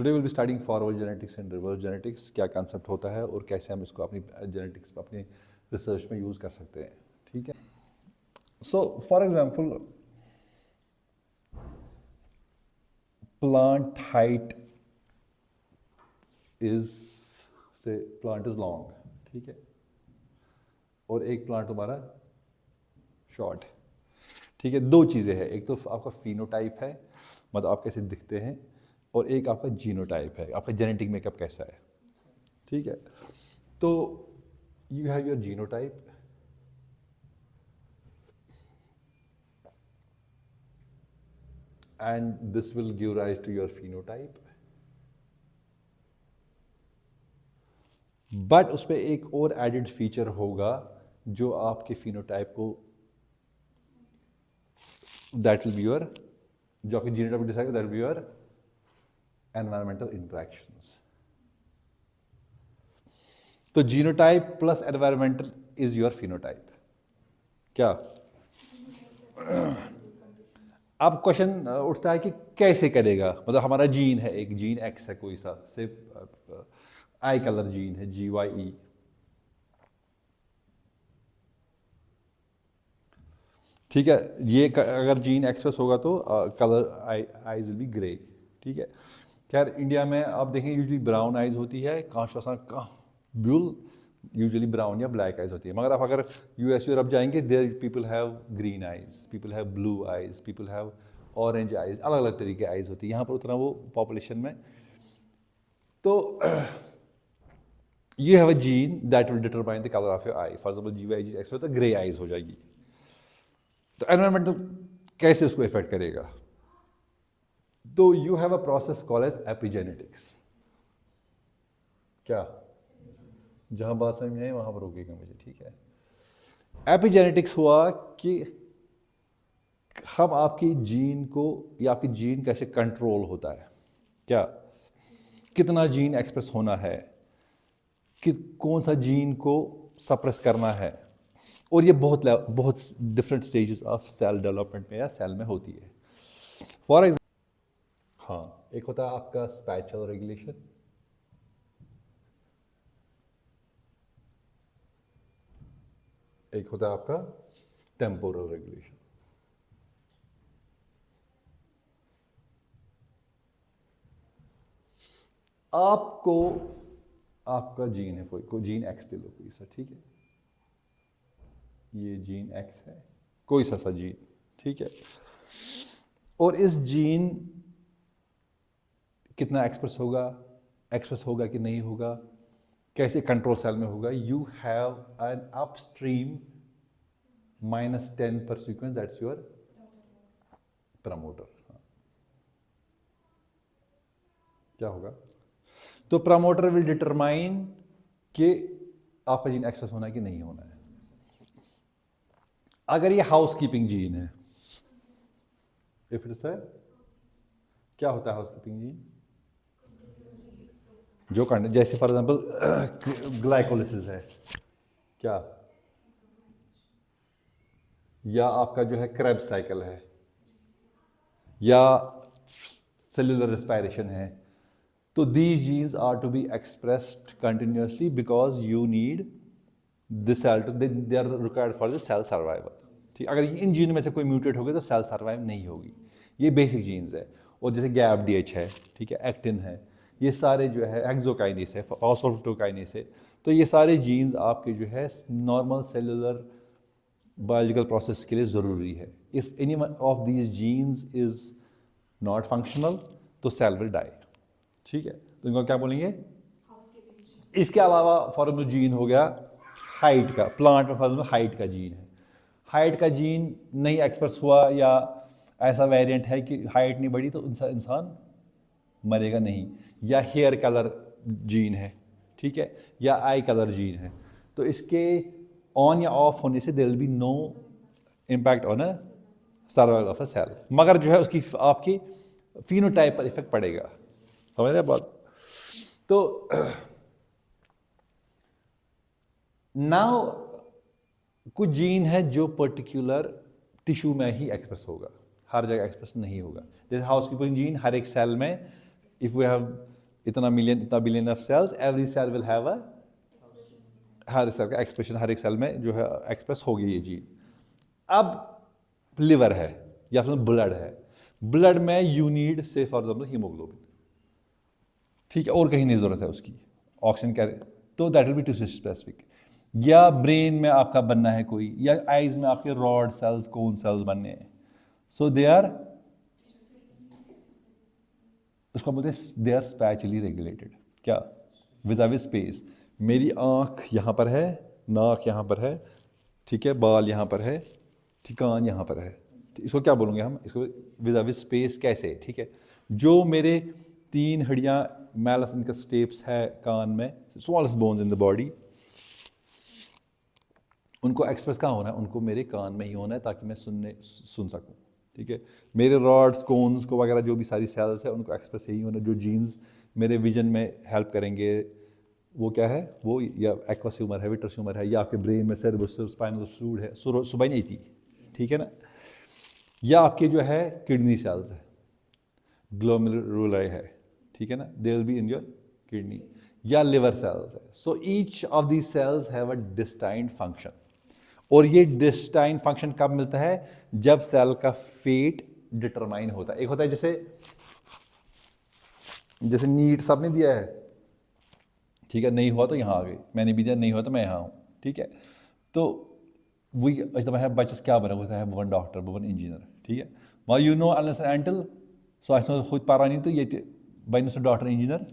Today will be starting forward genetics and reverse genetics, क्या concept होता है और कैसे हम इसको अपनी जेनेटिक्स अपनी रिसर्च में यूज़ कर सकते हैं, ठीक है। So for example plant height is से प्लांट इज लॉन्ग, ठीक है, और एक प्लांट तुम्हारा शॉर्ट है, ठीक है। दो चीज़ें हैं, एक तो आपका फिनोटाइप है, मतलब आप कैसे दिखते हैं, और एक आपका जीनोटाइप है, आपका जेनेटिक मेकअप कैसा है, ठीक है। तो you have your genotype and this will give rise to your phenotype, but उस पर एक और एडिड फीचर होगा जो आपके फिनोटाइप को, दैट विल बी योर, जो आपके genotype decide, that will be your environmental interactions. तो genotype plus environmental is your phenotype. क्या अब क्वेश्चन उठता है कि कैसे करेगा, मतलब हमारा जीन है, एक जीन एक्स है कोई सा, से आई कलर जीन है GYE, ठीक है। ये अगर जीन एक्सप्रेस होगा तो colour eyes will be grey, ठीक है। खैर इंडिया में आप देखें यूजुअली ब्राउन आइज होती है, ब्यूल यूजुअली ब्राउन या ब्लैक आइज होती है, मगर आप अगर US यूरोप जाएंगे there people have green eyes, people have blue eyes, people have orange eyes, अलग अलग तरीके की आइज होती है, यहाँ पर उतना वो पॉपुलेशन में। तो you have a gene that will determine the colour of your eye, for example GYG express तो ग्रे आइज हो जाएगी। तो एनवायरमेंटल कैसे उसको इफेक्ट करेगा, तो you have a process called as epigenetics. क्या, जहां बात समझ में आई वहां पर रोकेगा मुझे, ठीक है। एपिजेनेटिक्स हुआ कि हम आपकी जीन को, या आपकी जीन कैसे कंट्रोल होता है, क्या कितना जीन एक्सप्रेस होना है, कि कौन सा जीन को सप्रेस करना है, और ये बहुत different stages of cell development में या सेल में होती है। फॉर एग्जाम्पल, हाँ, एक होता है आपका स्पैटियल रेगुलेशन, एक होता है आपका टेम्पोरल रेगुलेशन। आपको आपका जीन है, कोई जीन एक्स ले लो कोई सा, ठीक है, ये जीन एक्स है, कोई सा जीन, ठीक है, और इस जीन कितना एक्सप्रेस होगा कि नहीं होगा, कैसे कंट्रोल सेल में होगा, यू हैव एन अपस्ट्रीम -10 पर सीक्वेंस, दैट्स योर प्रमोटर। क्या होगा, तो प्रमोटर विल डिटरमाइन कि आपका जीन एक्सप्रेस होना है कि नहीं होना है। अगर ये हाउसकीपिंग जीन है, इफ इट्स है, क्या होता है हाउसकीपिंग जीन, जो जैसे फॉर एग्जांपल ग्लाइकोलिसिस है, क्या, या आपका जो है क्रेब्स साइकिल है, या सेल्यूलर रेस्पिरेशन है, तो these genes are to be expressed continuously because you need the cell to, they are required for the cell survival, ठीक। अगर इन जीन में से कोई म्यूटेट हो गया तो सेल सर्वाइव नहीं होगी, ये बेसिक जीन्स है। और जैसे गैप-DH है, ठीक है, एक्टिन है, ये सारे जो है एक्सोकाइनेस है, फॉस्फोलिपिडोकाइनेस है, तो ये सारे जीन्स आपके जो है नॉर्मल सेलुलर बायोलॉजिकल प्रोसेस के लिए ज़रूरी है। If any one of these genes is not functional तो सेल विल डाई, ठीक है। तो इनको क्या बोलेंगे, इसके अलावा फॉर एग्जाम्पल जीन हो गया हाइट का, प्लांट में फॉर एग्जाम्पल हाइट का जीन है, हाइट का जीन नहीं एक्सप्रेस हुआ, या ऐसा वेरिएंट है कि हाइट नहीं बढ़ी तो इंसान मरेगा नहीं, या हेयर कलर जीन है, ठीक है, या आई कलर जीन है, तो इसके ऑन या ऑफ होने से there will be no impact on a survival of a cell, मगर जो है उसकी आपकी फिनोटाइप पर इफेक्ट पड़ेगा, समझ रहे बात। तो नाउ कुछ जीन है जो पर्टिकुलर टिश्यू में ही एक्सप्रेस होगा, हर जगह एक्सप्रेस नहीं होगा। जैसे हाउसकीपिंग जीन हर एक सेल में, इफ वी हैव इतना मिलियन इतना billion of cells, every cell will have a, हर सेल का एक्सप्रेशन हर एक सेल में जो है एक्सप्रेस होगी ये जीन। अब लिवर है या फिर ब्लड है, ब्लड में यू नीड से फॉर एग्जाम्पल हीमोग्लोबिन, ठीक है, और कहीं नहीं जरूरत है उसकी ऑक्सीजन कैरी, तो that will B tissue specific. या ब्रेन में आपका बनना है कोई, या आइज में आपके रॉड सेल्स कोन सेल्स बनने हैं, सो दे आर, उसको बोलते हैं दे आर स्पैचुअली रेगुलेटेड। क्या? With space. मेरी आँख यहाँ पर है, नाक यहाँ पर है, ठीक है, बाल यहाँ पर है, ठीक, कान यहाँ पर है, इसको क्या बोलेंगे हम, इसको विद स्पेस कैसे, ठीक है। जो मेरे 3 हड्डियाँ मैलस इनका स्टेप्स है कान में, smallest bones in the body, उनको एक्सप्रेस कहाँ होना है, उनको मेरे कान में ही होना है ताकि मैं सुन सकूँ, ठीक है। मेरे रॉड्स कोन्स को वगैरह जो भी सारी सेल्स है उनको एक्सप्रेस यही होना, जो जीन्स मेरे विजन में हेल्प करेंगे वो क्या है, वो या एक्वस ह्यूमर है, विट्रस ह्यूमर है, या आपके ब्रेन में सेरेब्रोस्पाइनल स्पाइनल फ्लूइड है, सुबह नहीं थी, ठीक है ना, या आपके जो है किडनी सेल्स है, ग्लोमेरुलाई है, ठीक है ना, they will be in your kidney, या लिवर सेल्स है। So each of these cells have a distinct function, और ये डिस्टाइंट फंक्शन कब मिलता है, जब सेल का फेट डिटरमाइन होता है। एक होता है जैसे नीट सब ने दिया है, ठीक है, नहीं हुआ तो यहाँ आ गई, मैंने भी दिया, नहीं हुआ तो मैं यहाँ हूँ, ठीक है। तो वही है बच्चे क्या बना होता है, बन डॉक्टर, बन इंजीनियर, ठीक है, वहाँ यू नो अनलेस एंटिल सो अस खुद पारानी तो ये बन सो डॉक्टर इंजीनियर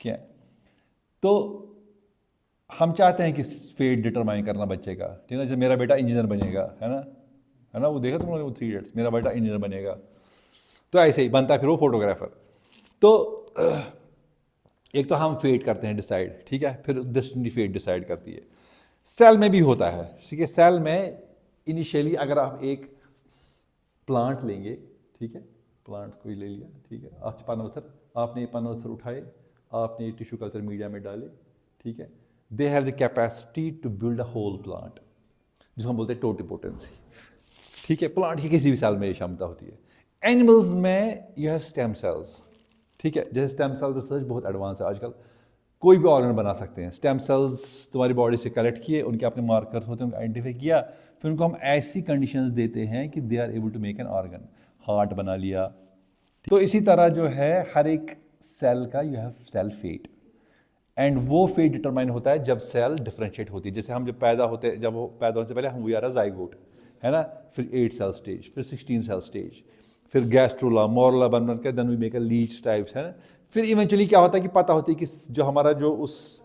क्या। तो हम चाहते हैं कि फेट डिटरमाइन करना बच्चे का, ठीक है ना, जब मेरा बेटा इंजीनियर बनेगा, है ना, वो देखा तुम लोगों ने वो 3 इडियट्स, मेरा बेटा इंजीनियर बनेगा, तो ऐसे ही बनता है फिर वो फोटोग्राफर। तो एक तो हम फेट करते हैं डिसाइड, ठीक है, फिर डेस्टिनी फेट डिसाइड करती है। सेल में भी होता है, ठीक है, सेल में इनिशियली अगर आप एक प्लांट लेंगे, ठीक है, प्लांट कोई ले लिया, ठीक है, आज पनवथर, आपने ये पनवथर उठाए, आपने टिश्यू कल्चर मीडिया में डाले, ठीक है, they have the capacity to build a whole plant, जिसको हम बोलते हैं टोटिपोटेंसी, ठीक है। प्लांट की किसी भी सेल में ये क्षमता होती है। एनिमल्स में यू हैव स्टेम सेल्स, ठीक है, जैसे स्टेम सेल रिसर्च बहुत एडवांस है आजकल, कोई भी ऑर्गन बना सकते हैं। स्टेम सेल्स तुम्हारी बॉडी से कलेक्ट किए, उनके अपने मार्कर्स होते हैं, उनको आइडेंटिफाई किया, फिर उनको हम ऐसी कंडीशंस देते हैं कि they are able to make an organ, heart बना लिया। तो इसी तरह जो है हर एक सेल का you have cell fate, and वो फेट डिटरमाइन होता है जब सेल डिफरेंशिएट होती है। जैसे हम जब पैदा होते हैं, जब वो पैदा होने से पहले हम वी आर अ जाइगोट, है ना, फिर 8 सेल स्टेज, फिर 16 सेल स्टेज, फिर गैस्ट्रोला मोरला बन के then we make a leech types, है ना। फिर इवेंचुअली क्या होता है कि पता होती है कि जो हमारा जो उस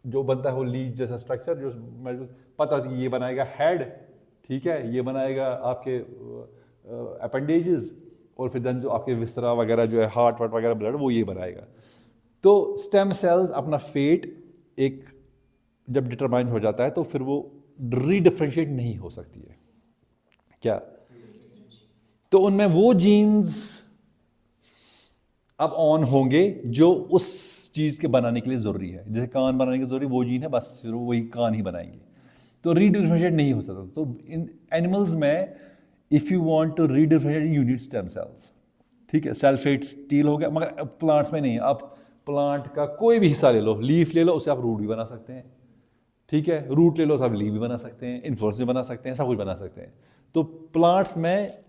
जो बनता है वो लीच जैसा स्ट्रक्चर, जो पता होती है कि ये बनाएगा हेड, ठीक है, ये बनाएगा आपके अपेंडेजेस, और फिर देन जो आपके विस्तरा वगैरह जो है हार्ट वार्ट वगैरह ब्लड वो ये बनाएगा। तो स्टेम सेल्स अपना फेट एक जब डिटरमाइन हो जाता है तो फिर वो रीडिफरेंशिएट नहीं हो सकती है, क्या, तो उनमें वो जीन्स अब ऑन होंगे जो उस चीज के बनाने के लिए जरूरी है। जैसे कान बनाने के जरूरी वो जीन है, बस फिर वही कान ही बनाएंगे, तो रीडिफरेंशिएट नहीं हो सकता। तो इन एनिमल्स में if you want to redifferentiate you need stem cells, ठीक है, सेल फेट स्टील हो गया, मगर प्लांट्स में नहीं है। आप प्लांट का कोई भी हिस्सा ले लो, लीफ ले लो, उससे आप रूट भी बना सकते हैं, ठीक है, रूट ले लो तो आप लीफ भी बना सकते हैं, इन्फ्लोरेंस भी बना सकते हैं, सब कुछ बना सकते हैं। तो प्लांट्स में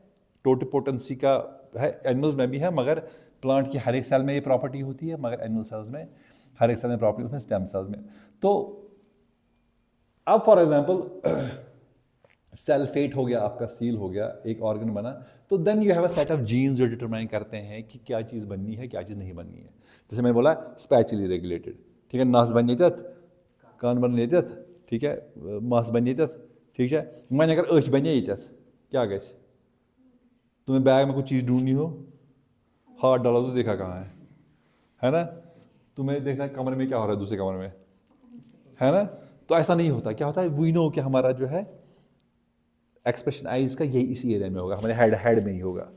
टोटिपोटेंसी का है, एनिमल्स में भी है, मगर प्लांट की हर एक सेल में ये प्रॉपर्टी होती है, मगर एनिमल सेल्स में हर एक सेल में प्रॉपर्टी होती है, स्टेम सेल्स में। तो अब फॉर एग्जांपल सेल फेट हो गया, आपका सील हो गया, एक ऑर्गन बना, तो then you have a set of genes जो डिटरमाइन करते हैं कि क्या चीज़ बननी है, क्या चीज़ नहीं बननी है। जैसे मैंने बोला स्पैचुअली रेगुलेटेड, ठीक है, नास बन येत, कान बन येत, ठीक है, मास बन येत, ठीक है, मैंने अगर अच बन येत क्या गए, तुम्हें बैग में कुछ चीज़ ढूंढनी हो, हाथ डालो तो देखा कहाँ है ना, तुम्हें देखना कमरे में क्या हो रहा है दूसरे कमरे में, है ना। तो ऐसा नहीं होता, क्या होता है, वी नो कि हमारा जो है एक्सप्रेशन आइज का यही इसी एरिया में होगा, हमारे हेड में ही होगा,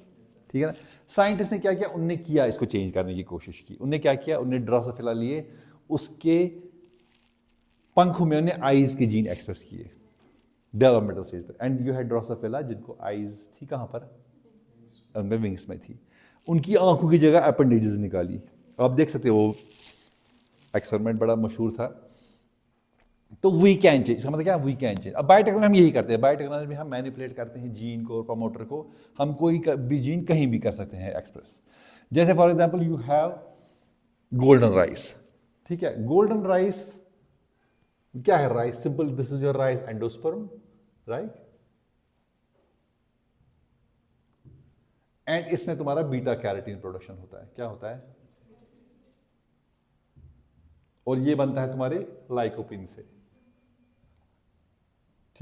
ठीक है ना। साइंटिस्ट ने क्या किया, उनने किया इसको चेंज करने की कोशिश की। उनने क्या किया, उनने ड्रोसोफिला लिए, उसके पंखों में उन्हें आइज के जीन एक्सप्रेस किए डेवलपमेंटल स्टेज पर, एंड यू हैड ड्रोसोफिला जिनको आइज थी कहाँ पर, उनमें विंग्स में थी। उनकी आंखों की जगह अपेंडेजेस निकाली। आप देख सकते हो वो एक्सपेरिमेंट बड़ा मशहूर था। तो वी कैन चेंज, इसका मतलब क्या, वी कैन चेंज। अब बायोटेक्नोलॉजी हम यही करते हैं, बायोटेक्नोलॉजी में हम मैनिपुलेट करते हैं जीन को और प्रमोटर को, हम कोई भी जीन कहीं भी कर सकते हैं एक्सप्रेस। जैसे for example you have golden rice, ठीक है। गोल्डन राइस क्या है, rice simple, this is your rice endosperm, right. And इसमें तुम्हारा बीटा कैरोटीन प्रोडक्शन होता है, क्या होता है, और ये बनता है तुम्हारे लाइकोपिन से,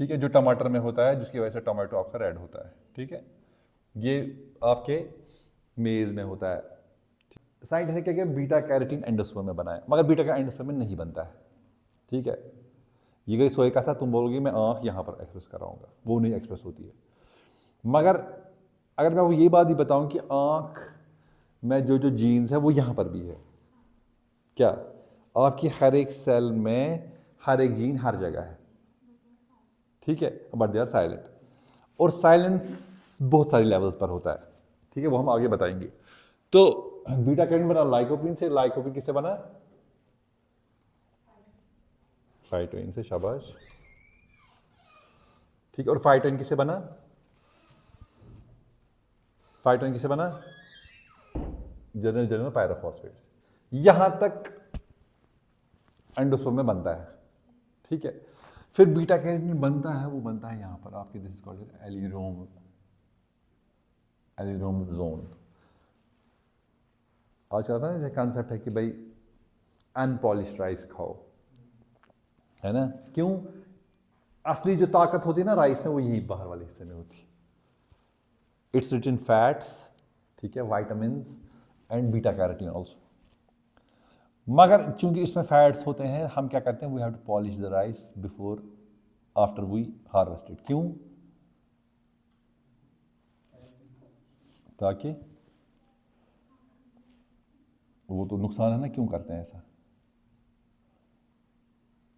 ठीक है, जो टमाटर में होता है, जिसकी वजह से टमाटो आपका रेड होता है, ठीक है। ये आपके मेज में होता है। साइंटिस्ट ने क्या किया, बीटा कैरोटीन एंडोस्पर्म में बनाया, मगर बीटा का एंडोस्पर्म में नहीं बनता है, ठीक है। ये गई सोए का था, तुम बोलोगे मैं आंख यहां पर एक्सप्रेस कराऊंगा, वो नहीं एक्सप्रेस होती है। मगर अगर मैं वो ये बात ही बताऊं कि आंख में जो जो जीन्स है वो यहां पर भी है, क्या आपकी हर एक सेल में हर एक जीन हर जगह है, ठीक है, बट दे आर साइलेंट। और साइलेंस बहुत सारी लेवल्स पर होता है, ठीक है, वो हम आगे बताएंगे। तो बीटा कैरोटीन बना लाइकोपिन से, लाइकोपिन किससे बना, फाइटोइन से, शाबाश, ठीक है। और फाइटोइन किससे बना, फाइटोइन किससे बना, जनरल पायरोफॉस्फेट से। यहां तक एंडोस्पर्म में बनता है, ठीक है। फिर बीटा कैरोटीन बनता है, वो बनता है यहां पर आपके, दिस इज कॉल्ड एलिरोम, एलिरोम जोन। आज कहता है कॉन्सेप्ट है कि भाई अनपॉलिश्ड राइस खाओ, है ना, क्यों, असली जो ताकत होती है ना राइस में, वो यही बाहर वाले हिस्से में होती है। इट्स रिच इन फैट्स, ठीक है, vitamin and beta carotene also. मगर चूंकि इसमें फैट्स होते हैं, हम क्या करते हैं, we have to polish the rice before after we harvested, क्यों, ताकि वो तो नुकसान है ना, क्यों करते हैं ऐसा,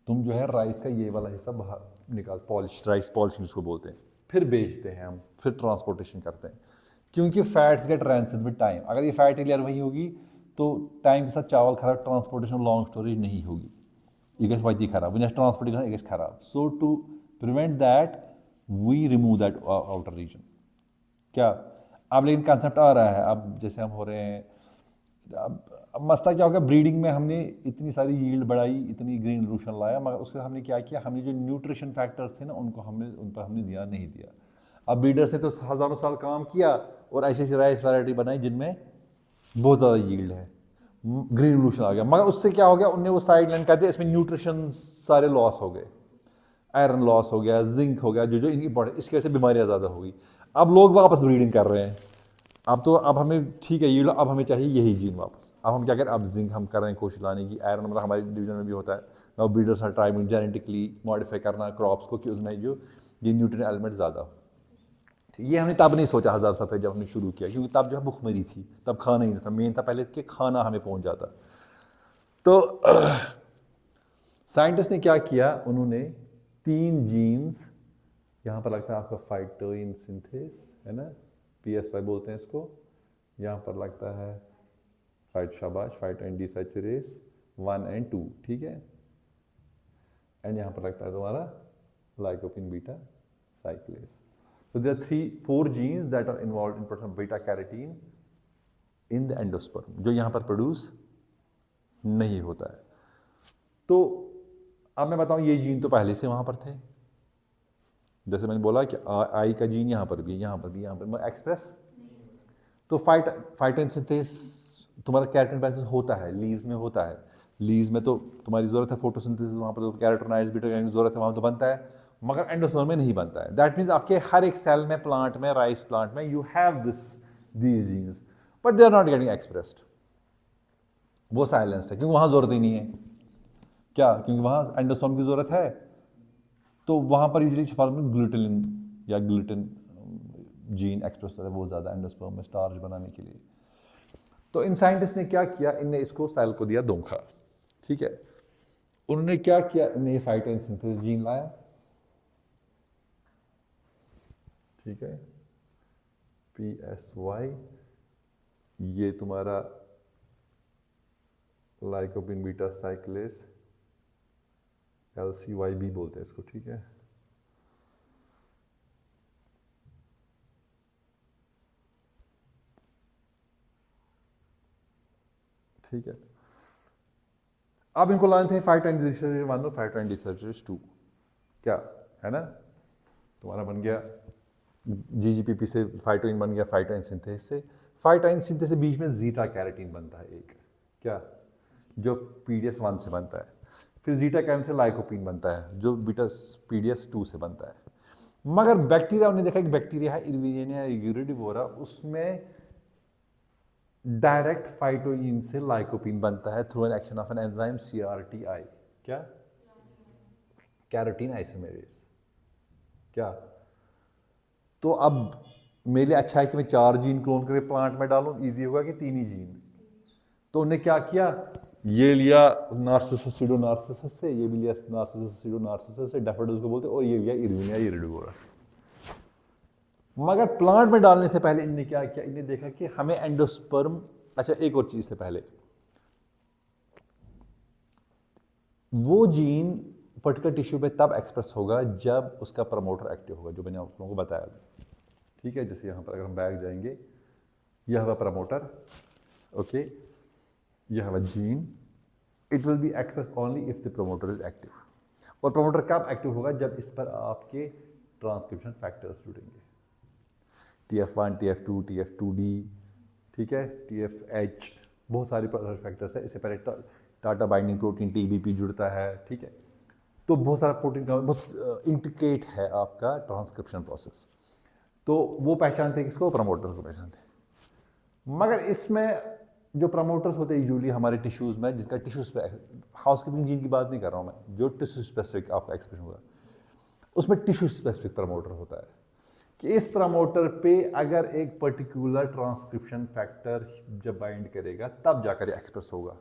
तुम जो है राइस का ये वाला हिस्सा बाहर निकाल, पॉलिश राइस पॉलिशिंग जिसको बोलते हैं, फिर बेचते हैं हम, फिर ट्रांसपोर्टेशन करते हैं, क्योंकि fats get rancid with time. अगर ये फैटी लेयर वही होगी तो टाइम के साथ चावल खराब, ट्रांसपोर्टेशन लॉन्ग स्टोरेज नहीं होगी, ये गैस वाइटी खराब, ट्रांसपोर्टेशन ये गैस खराब। So to prevent that we remove that outer region, क्या। अब लेकिन कंसेप्ट आ रहा है, अब जैसे हम हो रहे हैं, अब मसला क्या होगा, ब्रीडिंग में हमने इतनी सारी यील्ड बढ़ाई, इतनी ग्रीन रेवोल्यूशन लाया, मगर उसके हमने क्या किया, हमने जो न्यूट्रिशन फैक्टर्स थे ना, उनको हमने उन पर हमने ध्यान नहीं दिया। अब ब्रीडर्स ने तो हज़ारों साल काम किया और ऐसी ऐसी राइस वैरायटी बनाई जिनमें बहुत ज़्यादा यील्ड है, ग्रीन रेवोल्यूशन आ गया, मगर उससे क्या हो गया, उनने वो साइड लाइन कर दिया, इसमें न्यूट्रिशन सारे लॉस हो गए, आयरन लॉस हो गया, जिंक हो गया, जो जो इंपॉर्टेंट, इसकी वजह से बीमारियाँ ज़्यादा हो गई। अब लोग वापस ब्रीडिंग कर रहे हैं, अब हमें ठीक है ये, अब हमें चाहिए यही जीन वापस। अब हम क्या करें, अब जिंक हम कर रहे हैं कोशिश लाने की, आयरन मतलब हमारे डिवीजन में भी होता है। Now breeders are trying genetically modify करना क्रॉप्स को कि उसमें जो ये न्यूट्रिएंट एलिमेंट ज़्यादा हो। ये हमने तब नहीं सोचा 1000 साल पहले जब हमने शुरू किया, क्योंकि तब जो है भुखमरी थी, तब खाना ही नहीं था, मेन था पहले कि खाना हमें पहुंच जाता। तो साइंटिस्ट ने क्या किया, उन्होंने 3 जीन्स, यहाँ पर लगता है आपका फाइटोइन सिंथेस, है ना, PSY बोलते हैं इसको, यहाँ पर लगता है शाबाश, फाइटोइन डिसैचुरेस 1 और 2, ठीक है, एंड यहाँ पर लगता है तुम्हारा lycopene beta cyclase. So there are 4 genes that are involved in production of beta carotene in the endosperm, जो यहाँ पर प्रोड्यूस नहीं होता है। तो अब मैं बताऊँ, ये जीन तो पहले से वहाँ पर थे, जैसे मैंने बोला कि आई का जीन यहाँ पर भी, यहाँ पर भी, यहाँ पर एक्सप्रेस। तो फाइटोसिंथेसिस तुम्हारा कैरोटीन होता है, लीव्स में होता है, लीव्स में तो तुम्हारी ज़रूरत है फोटोसिंथेसिस, वहाँ पर तो कैरोटीनॉइड्स बीटा कैरोटीन की ज़रूरत है, वहाँ तो बनता है, मगर एंडोस्पर्म में नहीं बनता है। दैट मीन्स आपके हर एक सेल में, प्लांट में, राइस प्लांट में, you have these genes, but they are not getting expressed, वो साइलेंस्ड है, क्योंकि वहाँ ज़रूरत ही नहीं है, क्या, क्योंकि वहाँ एंडोस्पर्म की ज़रूरत है, तो वहाँ पर यूजुअली फॉर्म में ग्लूटेलिन या ग्लूटेन जीन एक्सप्रेस होता है, वो ज़्यादा एंडोस्पर्म में स्टार्च बनाने के लिए। तो इन साइंटिस्ट ने क्या किया, इनने इसको सेल को दिया धोखा, ठीक है। उन्होंने क्या किया, इन्हें फाइटोइन सिंथेसिस जीन लाया, ठीक है, PSY, ये तुम्हारा लाइकोपिन बीटा साइक्लेस, LCYB बोलते हैं इसको, ठीक है। ठीक है, अब इनको लाने थे 5' डिसर्जेस 1 और 5' डिसर्जेस 2, क्या है ना, तुम्हारा बन गया GGPP से 5' बन गया 5' सिंथेस से। 5' सिंथेस से बीच में जीटा कैरेटीन बनता है एक, क्या, जो PDS1 से बनता है। फिर जीटा कैरेटीन से लाइकोपिन बनता है जो बीटा PDS2 से बनता है। मगर बैक्टीरिया, उन्होंने देखा कि बैक्टीरिया है इर्विनिया यूरिडिवोरा, उसमें डायरेक्ट फाइटोइन से लाइकोपिन बनता है through an action of an enzyme CRTI, क्या, कैरोटीन आइसोमेरेज, क्या। तो अब मेरे लिए अच्छा है कि मैं 4 जीन क्लोन करके प्लांट में डालूं, इजी होगा कि 3 ही जीन। तो उन्होंने क्या किया, ये लिया नार्सिसस सीडोनार्सिसस से, ये भी लिया नार्सिसस सीडोनार्सिसस से, डैफोडिल्स को बोलते हैं, और ये लिया इर्विनिया यूरिडिवोरा से। मगर प्लांट में डालने से पहले इन्होंने क्या किया, इन्हें देखा कि हमें एंडोस्पर्म, अच्छा एक और चीज से पहले, वो जीन पर्टिकुलर टिश्यू में तब एक्सप्रेस होगा जब उसका प्रमोटर एक्टिव होगा, जो मैंने आप लोगों को बताया, ठीक है। जैसे यहाँ पर अगर हम बैक जाएंगे, यह हुआ प्रमोटर, ओके, यह हुआ gene, it will be express only if the promoter is active. और प्रमोटर कब एक्टिव होगा, जब इस पर आपके ट्रांसक्रिप्शन फैक्टर्स जुड़ेंगे, TF1, TF2, TF2D, ठीक है, TFH, बहुत सारे फैक्टर्स है। इससे पहले टाटा बाइंडिंग प्रोटीन TBP जुड़ता है, ठीक है। तो बहुत सारा प्रोटीन का बहुत इंट्रिकेट है आपका ट्रांसक्रिप्शन प्रोसेस। तो वो पहचानते हैं किसको, प्रमोटर्स को पहचानते हैं। मगर इसमें जो प्रमोटर्स होते हैं यूजुअली हमारे टिश्यूज में, जिनका टिश्यू हाउसकीपिंग जीन की बात नहीं कर रहा हूँ मैं, जो टिश्यू स्पेसिफिक आपका एक्सप्रेशन होगा, उसमें टिश्यू स्पेसिफिक प्रमोटर होता है कि इस प्रमोटर पे अगर एक पर्टिकुलर ट्रांसक्रिप्शन फैक्टर जब बाइंड करेगा तब जाकर एक्सप्रेस होगा,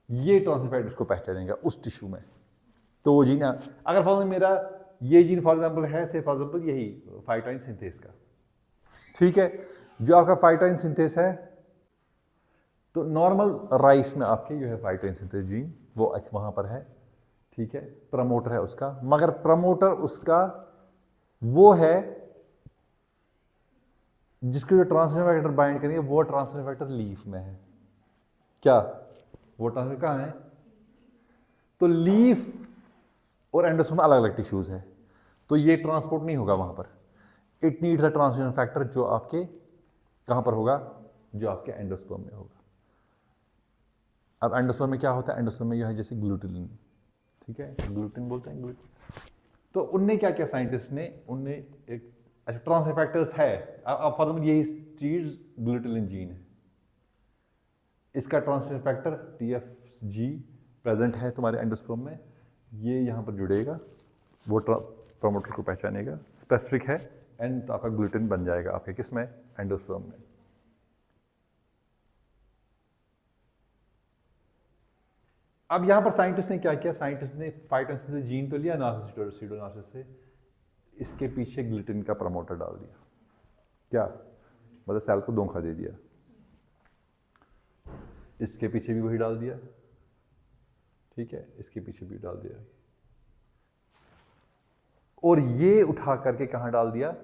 ये ट्रांसक्रिप्शन फैक्टर इसको पहचानेगा उस टिश्यू में। तो वो जीन, अगर फॉर मेरा ये जीन फॉर एग्जांपल है, से फॉर एग्जांपल यही 5' सिंथेस का, ठीक है, जो आपका 5' सिंथेस है, तो नॉर्मल राइस में आपके जो है 5' सिंथेस जीन वो वहां पर है, ठीक है, प्रमोटर है उसका। मगर प्रमोटर उसका वो है जिसके जो ट्रांसक्रिप्शन फैक्टर बाइंड करेंगे, वो ट्रांसक्रिप्शन फैक्टर लीफ में है, क्या, वो ट्रांसक्रिप्शन कहाँ है, तो लीफ और एंडोस्पर्म अलग अलग टिश्यूज है, तो ये ट्रांसपोर्ट नहीं होगा वहां पर। It needs a transcription factor जो आपके कहां पर होगा, जो आपके एंडोस्पर्म में होगा। अब एंडोस्पर्म में क्या होता है, एंडोस्पर्म में यह है जैसे ग्लूटिन, ठीक है, ग्लूटिन बोलते हैं, ग्लूटिन। तो उनने क्या किया साइंटिस्ट ने, उनने एक, अच्छा ट्रांसक्रिप्शन फैक्टर्स है, अब फॉर एग्जांपल यही चीज ग्लूटिन जीन है, इसका ट्रांसक्रिप्शन फैक्टर TFG प्रेजेंट है तुम्हारे एंडोस्पर्म में, ये यहाँ पर जुड़ेगा, वो प्रमोटर को पहचानेगा, स्पेसिफिक है, एंड तो आपका ग्लूटिन बन जाएगा आपके किस में, एंडोस्पर्म में। अब यहाँ पर साइंटिस्ट ने क्या किया, साइंटिस्ट ने 5' जीन तो लिया नार्सिसस सीडोनार्सिस से, इसके पीछे ग्लूटिन का प्रमोटर डाल दिया, क्या, मतलब सेल को धोखा दे दिया, इसके पीछे भी वही डाल दिया, ठीक है, इसके पीछे भी डाल दिया, और ये उठा करके कहां डाल दिया,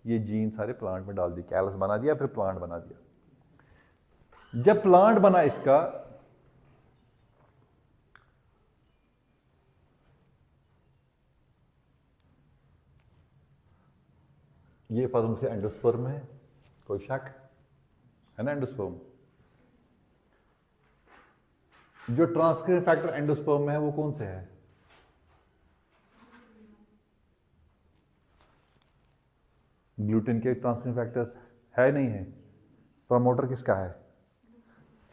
ये जीन सारे प्लांट में डाल दिए, कैलस बना दिया, फिर प्लांट बना दिया। जब प्लांट बना इसका, ये फॉर्म से एंडोस्पर्म है, कोई शक है ना, एंडोस्पर्म। जो ट्रांसक्रिप्शन फैक्टर एंडोस्पर्म में है वो कौन से है, ग्लूटिन के ट्रांसक्रिप्शन फैक्टर्स है, नहीं है, प्रमोटर किसका है,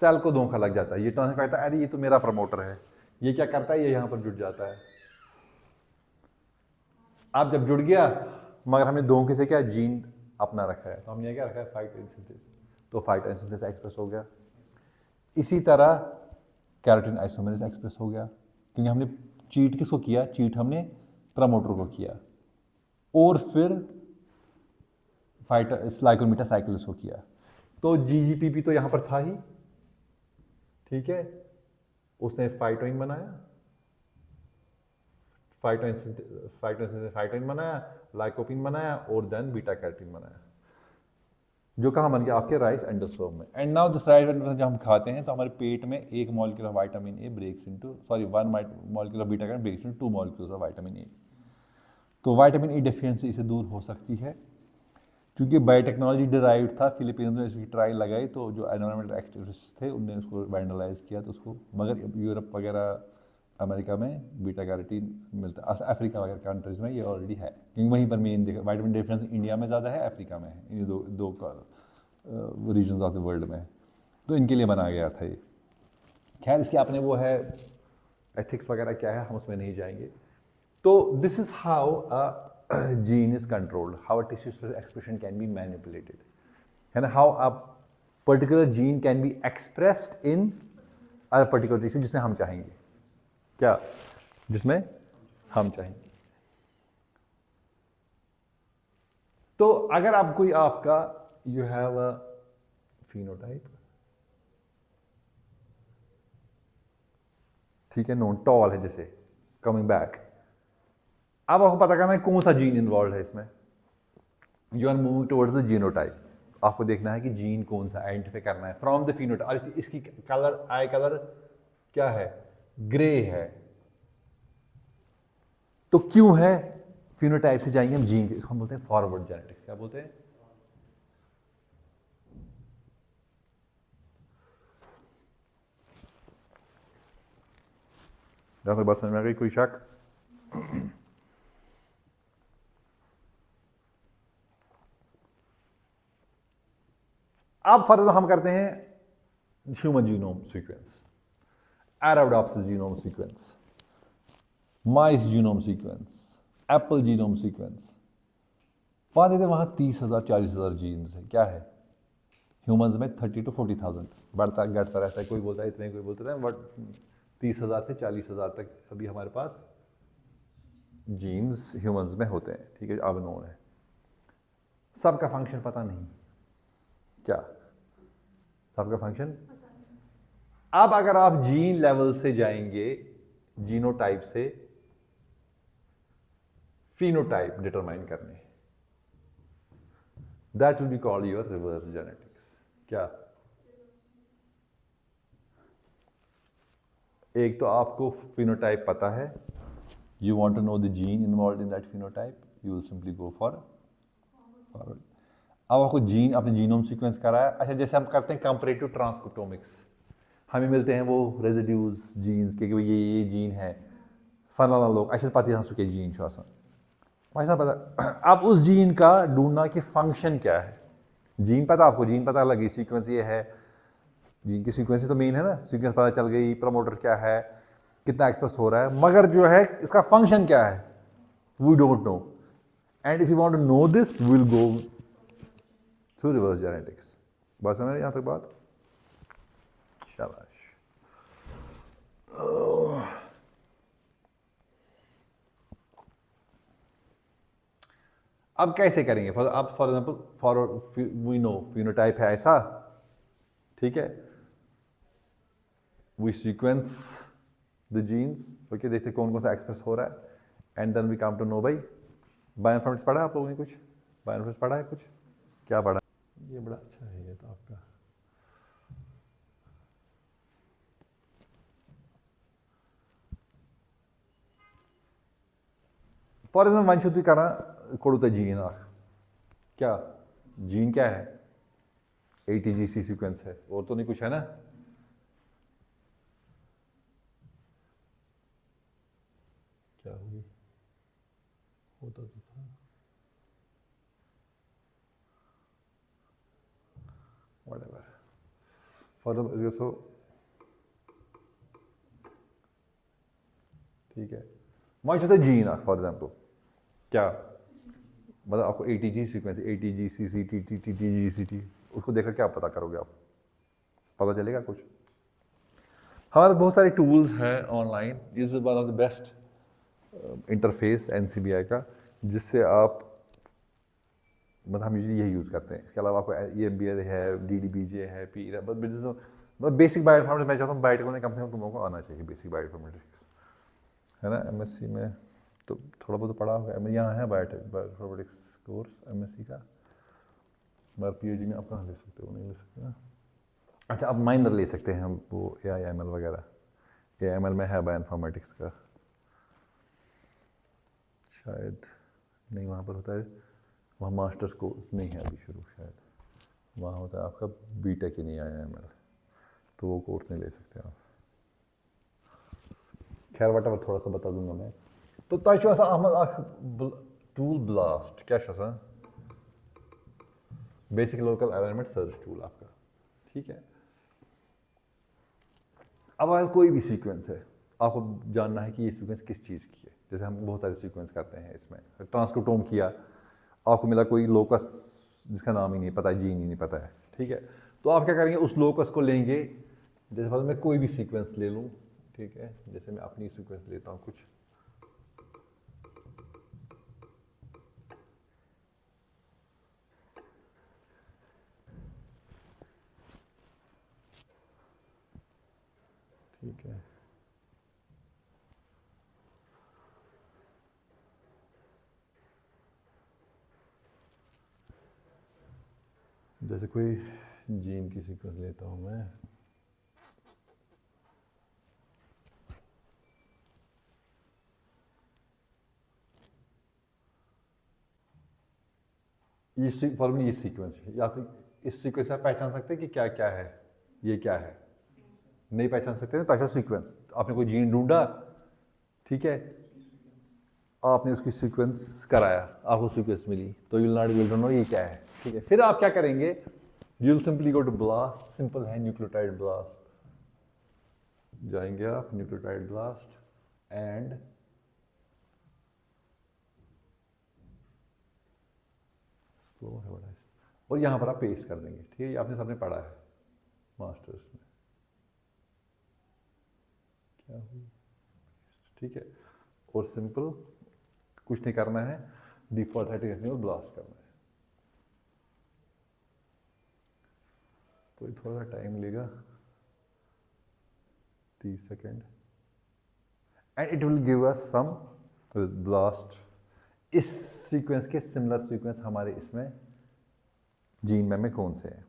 सेल को धोखा लग जाता है, ये ट्रांसक्रिप्शन फैक्टर, अरे ये तो मेरा प्रमोटर है, ये क्या करता है, ये यहां पर जुड़ जाता है। आप जब जुड़ गया, मगर हमने धोखे से क्या जीन अपना रखा है, तो हमने क्या रखा है 5' सिंथेस, तो 5' सिंथेस एक्सप्रेस हो गया। इसी तरह कैरोटीन आइसोमेरेज एक्सप्रेस हो गया, क्योंकि हमने चीट किसको किया, चीट हमने प्रमोटर को किया, और फिर लाइकोन बीटा साइक्लेस को किया। तो GGPP तो यहां पर था ही, ठीक है, उसने फाइटोइन बनाया, फाइटोइन बनाया, लाइकोपिन बनाया और देन बीटा कैरोटीन बनाया, जो कहाँ बन गया आपके राइस एंडोस्पर्म में। And now this rice endosperm जब हम खाते हैं तो हमारे पेट में एक molecule of vitamin A breaks into, sorry, one molecule of beta carotene breaks into 2 molecules of vitamin A. तो विटामिन ए डेफिशिएंसी इसे दूर हो सकती है। क्योंकि बायोटेक्नोलॉजी डिराइव्ड था, फिलीपींस में इसकी ट्रायल लगाई तो जो एनवायरमेंटल एक्टिविस्ट थे उनने उसको वैंडलाइज किया, तो उसको, मगर यूरोप वगैरह अमेरिका में बीटा कैरोटीन मिलता है, अफ्रीका वगैरह कंट्रीज़ में ये ऑलरेडी है, क्योंकि वहीं पर मेन देखा विटामिन डिफरेंस इंडिया में ज़्यादा है, अफ्रीका में है, इन दो रीजन्स ऑफ द वर्ल्ड में, तो इनके लिए बनाया गया था ये। खैर इसके अपने वो है एथिक्स वगैरह क्या है, हम उसमें नहीं जाएंगे। तो this is how a gene is controlled, how a tissue expression can be manipulated, है ना, how a particular gene can be expressed in a particular tissue जिसमें हम चाहेंगे, क्या, जिसमें हम चाहेंगे। तो अगर आप कोई आपका यू हैव अ phenotype, ठीक है, नोन टॉल है जैसे, कमिंग बैक, अब आपको पता करना है कौन सा जीन इन्वॉल्व है इसमें, you are moving towards the genotype, आपको देखना है कि जीन कौन सा आइडेंटिफाई करना है फ्रॉम द phenotype। इसकी कलर, आई कलर क्या है, ग्रे है, तो क्यों है, phenotype से जाएंगे हम जीन के, इसको हम बोलते हैं फॉरवर्ड जेनेटिक्स। क्या बोलते हैं, जहां तक बात समझ में आ गई, कोई शक? अब फर्दर हम करते हैं human genome sequence, Arabidopsis genome sequence, mice genome sequence, apple genome sequence. वहां देते वहां 30,000 40,000 जीन्स है, क्या है, ह्यूमंस में 30 to 40,000, बढ़ता घटता रहता है, कोई बोलता है इतने, कोई बोलता है, बट 30,000 से 40,000 तक अभी हमारे पास जीन्स ह्यूमंस में होते हैं, ठीक है, अब नोन है। सबका फंक्शन पता नहीं, क्या सबका फंक्शन। अब अगर आप जीन लेवल से जाएंगे, जीनोटाइप से phenotype डिटरमाइन करने, that will be called your reverse genetics. क्या, एक तो आपको phenotype पता है, you want to know the gene involved in that phenotype, you will simply go for forward। अब आपको जीन, अपने जीनोम सीक्वेंस कराया, अच्छा जैसे हम करते हैं कंपैरेटिव ट्रांसक्रिप्टोमिक्स, हमें मिलते हैं वो रेजिड्यूज जीन्स के, ये जीन है, फलाना लोग ऐसे पता है सुके जीन छो आसान, ऐसा पता। अब उस जीन का ढूंढना कि फंक्शन क्या है, जीन पता आपको, जीन पता लगी, सीक्वेंस ये है, जीन की सीक्वेंस तो मेन है ना, सीक्वेंस पता चल गई, प्रमोटर क्या है, कितना एक्सप्रेस हो रहा है, मगर जो है इसका फंक्शन क्या है, we don't know. And if you want to know this, we will go through reverse genetics. बात समझ यहां तक बात, शाबाश। अब कैसे करेंगे, अब for example, for we know phenotype है ऐसा, ठीक है, we sequence the genes, okay, देखते कौन कौन सा एक्सप्रेस हो रहा है, and then we come to know भाई बायोइन्फॉर्मेटिक्स पढ़ा आप लोगों ने, कुछ बायोइन्फॉर्मेटिक्स पढ़ा है, कुछ क्या पढ़ा, ये बड़ा अच्छा है ये तो आपका। फॉर एग्जाम्पल वंशुति करा कोड़ुता जीन, क्या जीन क्या है, ATGC सीक्वेंस है, और तो नहीं कुछ है ना, क्या होगी, होता तो था, whatever, फॉर सो ठीक है, वंशुति जीन फॉर एग्जाम्पल क्या, मतलब आपको ATG सीक्वेंस, ATGCC TTTGCT, उसको देखकर क्या पता करोगे आप, पता चलेगा कुछ। हमारे बहुत सारे टूल्स हैं online, this is one of the best interface NCBI का, जिससे आप मतलब हम यूजली यही यूज़ करते हैं। इसके अलावा आपको EMBL है, DDBJ है, P बस बेसिक बायोइन्फॉर्मेटिक्स मैं चाहता हूँ बायोटेक में कम से कम तुम लोगों को आना चाहिए बेसिक बायोइन्फॉर्मेटिक्स, है ना। MSc में तो थोड़ा बहुत पढ़ा होगा, यहाँ है बायोटेक बायोइन्फॉर्मेटिक्स कोर्स MSc का, मगर PhD में आप कहाँ ले सकते हो, नहीं ले सकते ना। अच्छा, आप माइनर ले सकते हैं हम वो AIML वगैरह, AIML में है बायोइन्फॉर्मेटिक्स का, शायद नहीं वहाँ पर होता है, वहाँ मास्टर्स कोर्स नहीं है अभी शुरू, शायद वहाँ होता है आपका BTech ही नहीं AIML, तो वो कोर्स नहीं ले सकते आप। खैर वट थोड़ा सा बता दूंगा मैं। तो अहमद टूल ब्लास्ट क्या basic local alignment search tool आपका, ठीक है। अब अगर कोई भी सीक्वेंस है, आपको जानना है कि ये सीक्वेंस किस चीज़ की है, जैसे हम बहुत सारे सीक्वेंस करते हैं इसमें, ट्रांसक्रिप्टोम किया, आपको मिला कोई लोकस जिसका नाम ही नहीं पता है, जीन ही नहीं पता है, ठीक है। तो आप क्या करेंगे, उस लोकस को लेंगे, जैसे मैं कोई भी सीक्वेंस ले लूँ, ठीक है, जैसे मैं अपनी सीक्वेंस लेता हूँ कुछ, ठीक है, जैसे कोई जीन की सीक्वेंस लेता हूँ मैं, ये सीक्वेंस है, या फिर इस सीक्वेंस से आप पहचान सकते हैं कि क्या क्या है, ये क्या है, नहीं पहचान सकते हैं। तो अच्छा सीक्वेंस, आपने कोई जीन ढूंढा, ठीक है, आपने उसकी सीक्वेंस कराया, आपको सीक्वेंस मिली, तो you will not will know ये क्या है, ठीक है। फिर आप क्या करेंगे, you will simply go to blast, simple है न्यूक्लियोटाइड ब्लास्ट, जाएंगे आप न्यूक्लियोटाइड ब्लास्ट एंड स्लो है बड़ा, और यहाँ पर आप पेस्ट कर देंगे, ठीक है, आपने सबने पढ़ा है मास्टर्स में, क्या हुई, ठीक है। और सिंपल कुछ नहीं करना है, डिफॉल्ट सेटिंग रखनी है और ब्लास्ट करना है। तो थोड़ा सा टाइम लेगा, 30 second, and it will give us some blast. इस सीक्वेंस के सिमिलर सीक्वेंस हमारे इसमें जीन में कौन से हैं,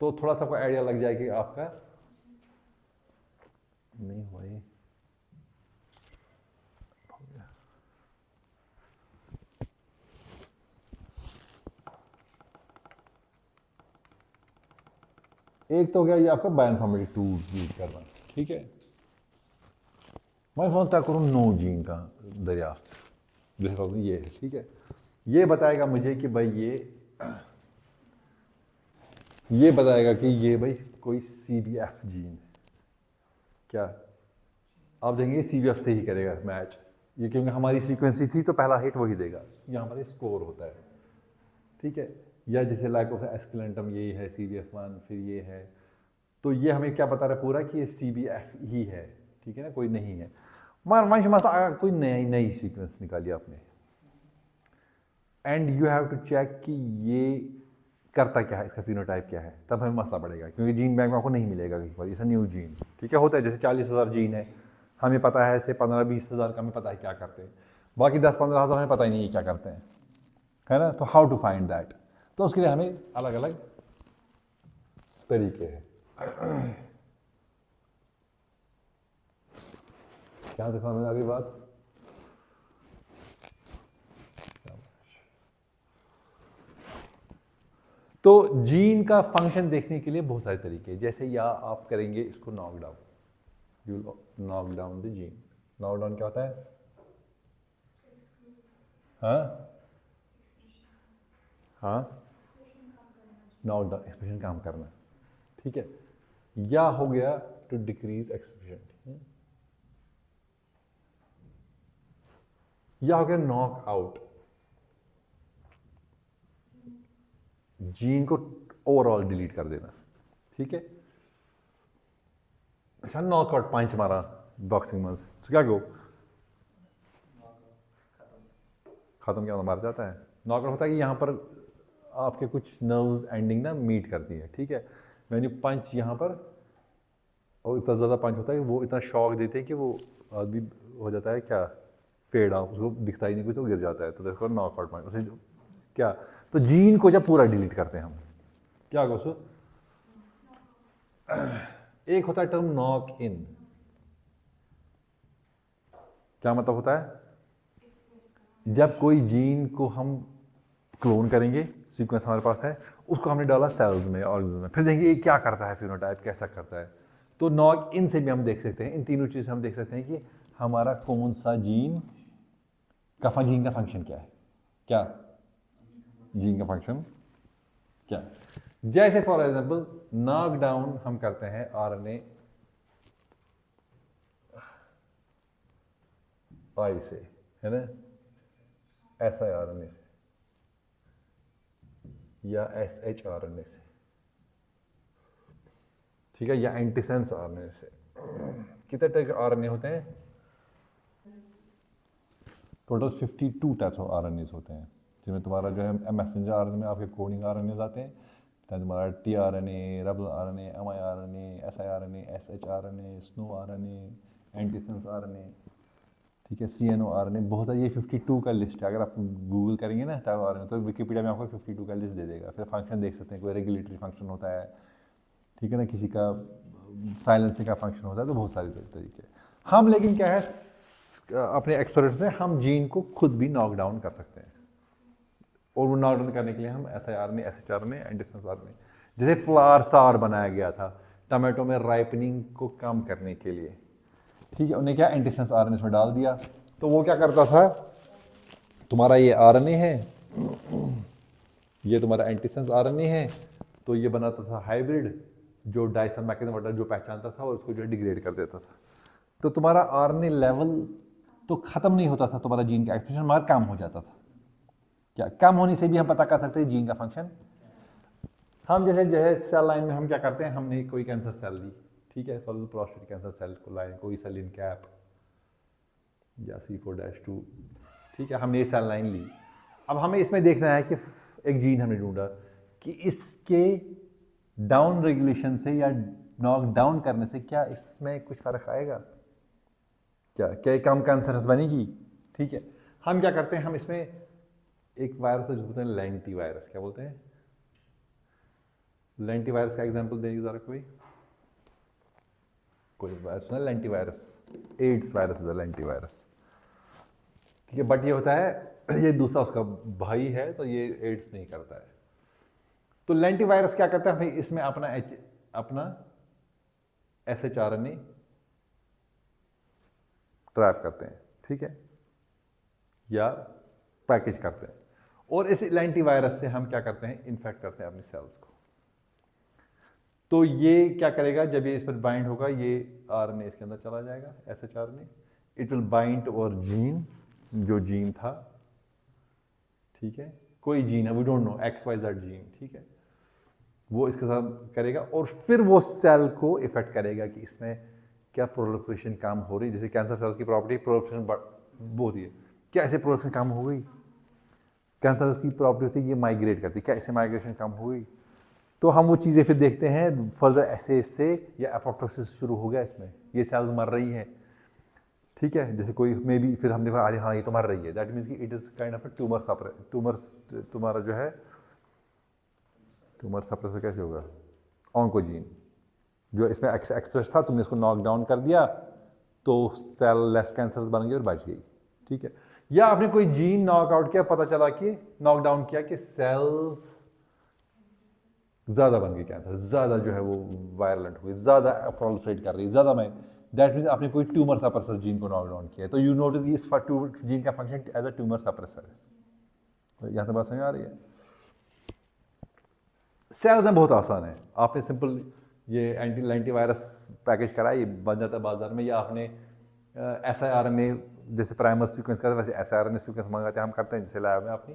तो थोड़ा सा कोई आइडिया लग जाएगी आपका। नहीं हुआ ये, एक तो गया ये आपका बायोइन्फॉर्मेटिक टूल यूज करना, ठीक है। मैं समझता करूँ 9 जीन का दरियाफ्त, जैसे ये है, ठीक है, ये बताएगा मुझे कि भाई ये बताएगा कि ये भाई कोई CBF जीन है क्या, आप देंगे CBF से ही करेगा मैच, ये क्योंकि हमारी सीक्वेंसी थी तो पहला हिट वही देगा, यहाँ पर स्कोर होता है, ठीक है। या जैसे लाइक ऑफ एस्केलेंटम यही है CBF1, फिर ये है, तो ये हमें क्या बता रहा है पूरा कि ये CBF ही है, ठीक है ना, कोई नहीं है। मंश मसा कोई नई सीक्वेंस निकाली आपने, and you have to check कि ये करता क्या है, इसका फिनोटाइप क्या है, तब हमें मसला पड़ेगा, क्योंकि जीन बैंक में आपको नहीं मिलेगा कहीं पर, इसे न्यू जीन, ठीक है। होता है जैसे 40,000 जीन है, हमें पता है ऐसे 15-20 हज़ार का हमें पता है क्या करते हैं, बाकी 10-15 हज़ार हमें पता ही नहीं है क्या करते हैं, है ना। तो हाउ टू फाइंड दैट, तो उसके लिए हमें अलग अलग तरीके हैं। क्या दिखा मैंने अभी बात, तो जीन का फंक्शन देखने के लिए बहुत सारे तरीके, जैसे या आप करेंगे इसको knock down, you knock down the gene. Knock down क्या होता है, हाँ हाँ, नॉक डाउन एक्सप्रेशन काम करना, ठीक है। या हो गया टू डिक्रीज एक्सप्रेशन, या हो गया नॉक आउट, जीन को ओवरऑल डिलीट कर देना, ठीक है। अच्छा, नॉकआउट पंच मारा बॉक्सिंग में, तो क्या गो खत्म, क्या मर जाता है। नॉकआउट होता है कि यहाँ पर आपके कुछ नर्व्स एंडिंग ना मीट करती है, ठीक है। मैंने पंच यहाँ पर, और इतना ज़्यादा पंच होता है कि वो इतना शॉक देते हैं कि वो आदमी हो जाता है क्या, पेड़ आप उसको दिखता ही नहीं कुछ तो गिर जाता है, तो देखो नॉकआउट पॉइंट उसे क्या। तो जीन को जब पूरा डिलीट करते हैं हम, क्या होगा उसको, एक होता है टर्म नॉक इन। क्या मतलब होता है, जब कोई जीन को हम क्लोन करेंगे, सीक्वेंस हमारे पास है, उसको हमने डाला सेल्स में, ऑर्गेनिज्म में, फिर देखेंगे ये क्या करता है, फिनोटाइप कैसा करता है। तो नॉक इन से भी हम देख सकते हैं, इन तीनों चीज़ से हम देख सकते हैं कि हमारा कौन सा जीन जीन का फंक्शन क्या है, क्या जीन का फंक्शन क्या है। जैसे फॉर एग्जांपल नॉक डाउन हम करते हैं आरएनए आई से, है ना, ऐसा आरएनए से या एसएच आरएनए से, ठीक है, या एंटीसेंस आरएनए से। कितने टाइप के आरएनए होते हैं, टोटल 52 टाइप्स ऑफ आरएनए होते हैं, जिसमें तुम्हारा जो है मैसेंजर आरएनए में आपके कोडिंग आरएनए आते हैं, तुम्हारा टीआरएनए, रबल RNA, miRNA, siRNA, shRNA, snoRNA, antisense RNA, ठीक है, सीएनओ आरएनए, बहुत सारी, ये 52 का लिस्ट है। अगर आप गूगल करेंगे ना टाइप आरएनए तो विकिपीडिया में आपको 52 का लिस्ट दे देगा। फिर फंक्शन देख सकते हैं, कोई रेगुलेटरी फंक्शन होता है, ठीक है ना, किसी का साइलेंसिंग का फंक्शन होता है, तो बहुत सारे तरीके। हम लेकिन क्या है, अपने एक्सपेरिमेंट्स में हम जीन को खुद भी नॉक डाउन कर सकते हैं, और वो नॉक डाउन करने के लिए हम एसआईआरएनए, एसएचआरएनए, एंटीसेंस आरएनए, जैसे फ्लावर सार बनाया गया था टमाटो में राइपनिंग को कम करने के लिए, ठीक है, उन्हें क्या एंटीसेंस आरएनए में डाल दिया, तो वो क्या करता था, तुम्हारा ये आरएनए है, ये तुम्हारा एंटीसेंस आरएनए है, तो ये बनाता था हाइब्रिड जो डाइसम मैकेनिज्म जो पहचानता था और उसको जो डिग्रेड कर देता था। तो तुम्हारा आरएनए लेवल तो खत्म नहीं होता था, तुम्हारा जीन का एक्सप्रेशन मगर कम हो जाता था। क्या कम होने से भी हम पता कर सकते हैं जीन का फंक्शन। हम जैसे जैसे सेल लाइन में हम क्या करते हैं, हमने कोई कैंसर सेल ली, ठीक है, फॉर प्रोस्टेट कैंसर सेल को लाइन, कोई सेल इन कैप या C4-2, ठीक है, हमने ये सेल लाइन ली। अब हमें इसमें देखना है कि एक जीन हमने ढूंढा कि इसके डाउन रेगुलेशन से या नॉक डाउन करने से क्या इसमें कुछ फर्क आएगा, क्या कम कैंसरस बनेगी, ठीक है। हम क्या करते हैं, हम इसमें एक वायरस है जो बोलते हैं लेंटी वायरस, क्या बोलते हैं, लेंटी वायरस का एग्जांपल देंगे जरा, कोई वायरस ना, लेंटी वायरस, एड्स वायरस है लेंटी वायरस, ठीक है, बट ये होता है, ये दूसरा उसका भाई है, तो ये एड्स नहीं करता है। तो लेंटी वायरस क्या करता है, भाई इसमें अपना एसएचआरएनए ट्रैप करते हैं, ठीक है, या पैकेज करते हैं, और इस लेंटी वायरस से हम क्या करते हैं, इन्फेक्ट करते हैं अपनी सेल्स को। तो ये क्या करेगा, जब ये इस पर बाइंड होगा, ये आरएनए इसके अंदर चला जाएगा, एसएचआरएनए, इट विल बाइंड और जीन, जो जीन था, ठीक है, कोई जीन है, we don't know, XYZ gene, ठीक है, वो इसके साथ करेगा, और फिर वो सेल को इफेक्ट करेगा कि इसमें क्या प्रोलिफरेशन कम हो रही है। जैसे कैंसर सेल्स की प्रॉपर्टी प्रोलिफरेशन हो रही है, क्या ऐसे प्रोलिफरेशन कम हो गई, कैंसर सेल्स की प्रॉपर्टी होती है ये माइग्रेट करती है, क्या इससे माइग्रेशन कम हो गई। तो हम वो चीज़ें फिर देखते हैं फर्दर, ऐसे इससे या एपोप्टोसिस शुरू हो गया, इसमें ये सेल्स मर रही है, ठीक है, जैसे कोई मे बी, फिर हमने कहा अरे हाँ ये तो मर रही है, दैट मीन्स कि it is kind of tumour, तुम्हारा जो है ट्यूमर सप्रेसर कैसे होगा, ऑन्कोजीन जो इसमें एक्सप्रेस था, तुमने इसको नॉक डाउन कर दिया तो सेल लेस कैंसर बन गई और बच गई, ठीक है। या आपने कोई जीन नॉकआउट किया, पता चला कि नॉकडाउन किया कि सेल्स ज़्यादा बन गई, कैंसर ज़्यादा जो है वो वायलेंट हुई, ज़्यादा प्रोलिफरेट कर रही है, ज़्यादा में, दैट मीन्स आपने कोई ट्यूमर सप्रेसर जीन को नॉक डाउन किया है, तो यू नोटिस इस जीन का function as a tumour suppressor है। यहाँ से बात समझ आ रही है। सेल्स में बहुत आसान है, आपने सिंपल ये एंटी वायरस पैकेज करा, ये बन जाता है बाजार में, या आपने एसआईआरएनए जैसे प्राइमर सीक्वेंस करते हैं वैसे एसआईआरएनए सीक्वेंस मंगाते हैं, हम करते हैं जैसे लैब में अपनी,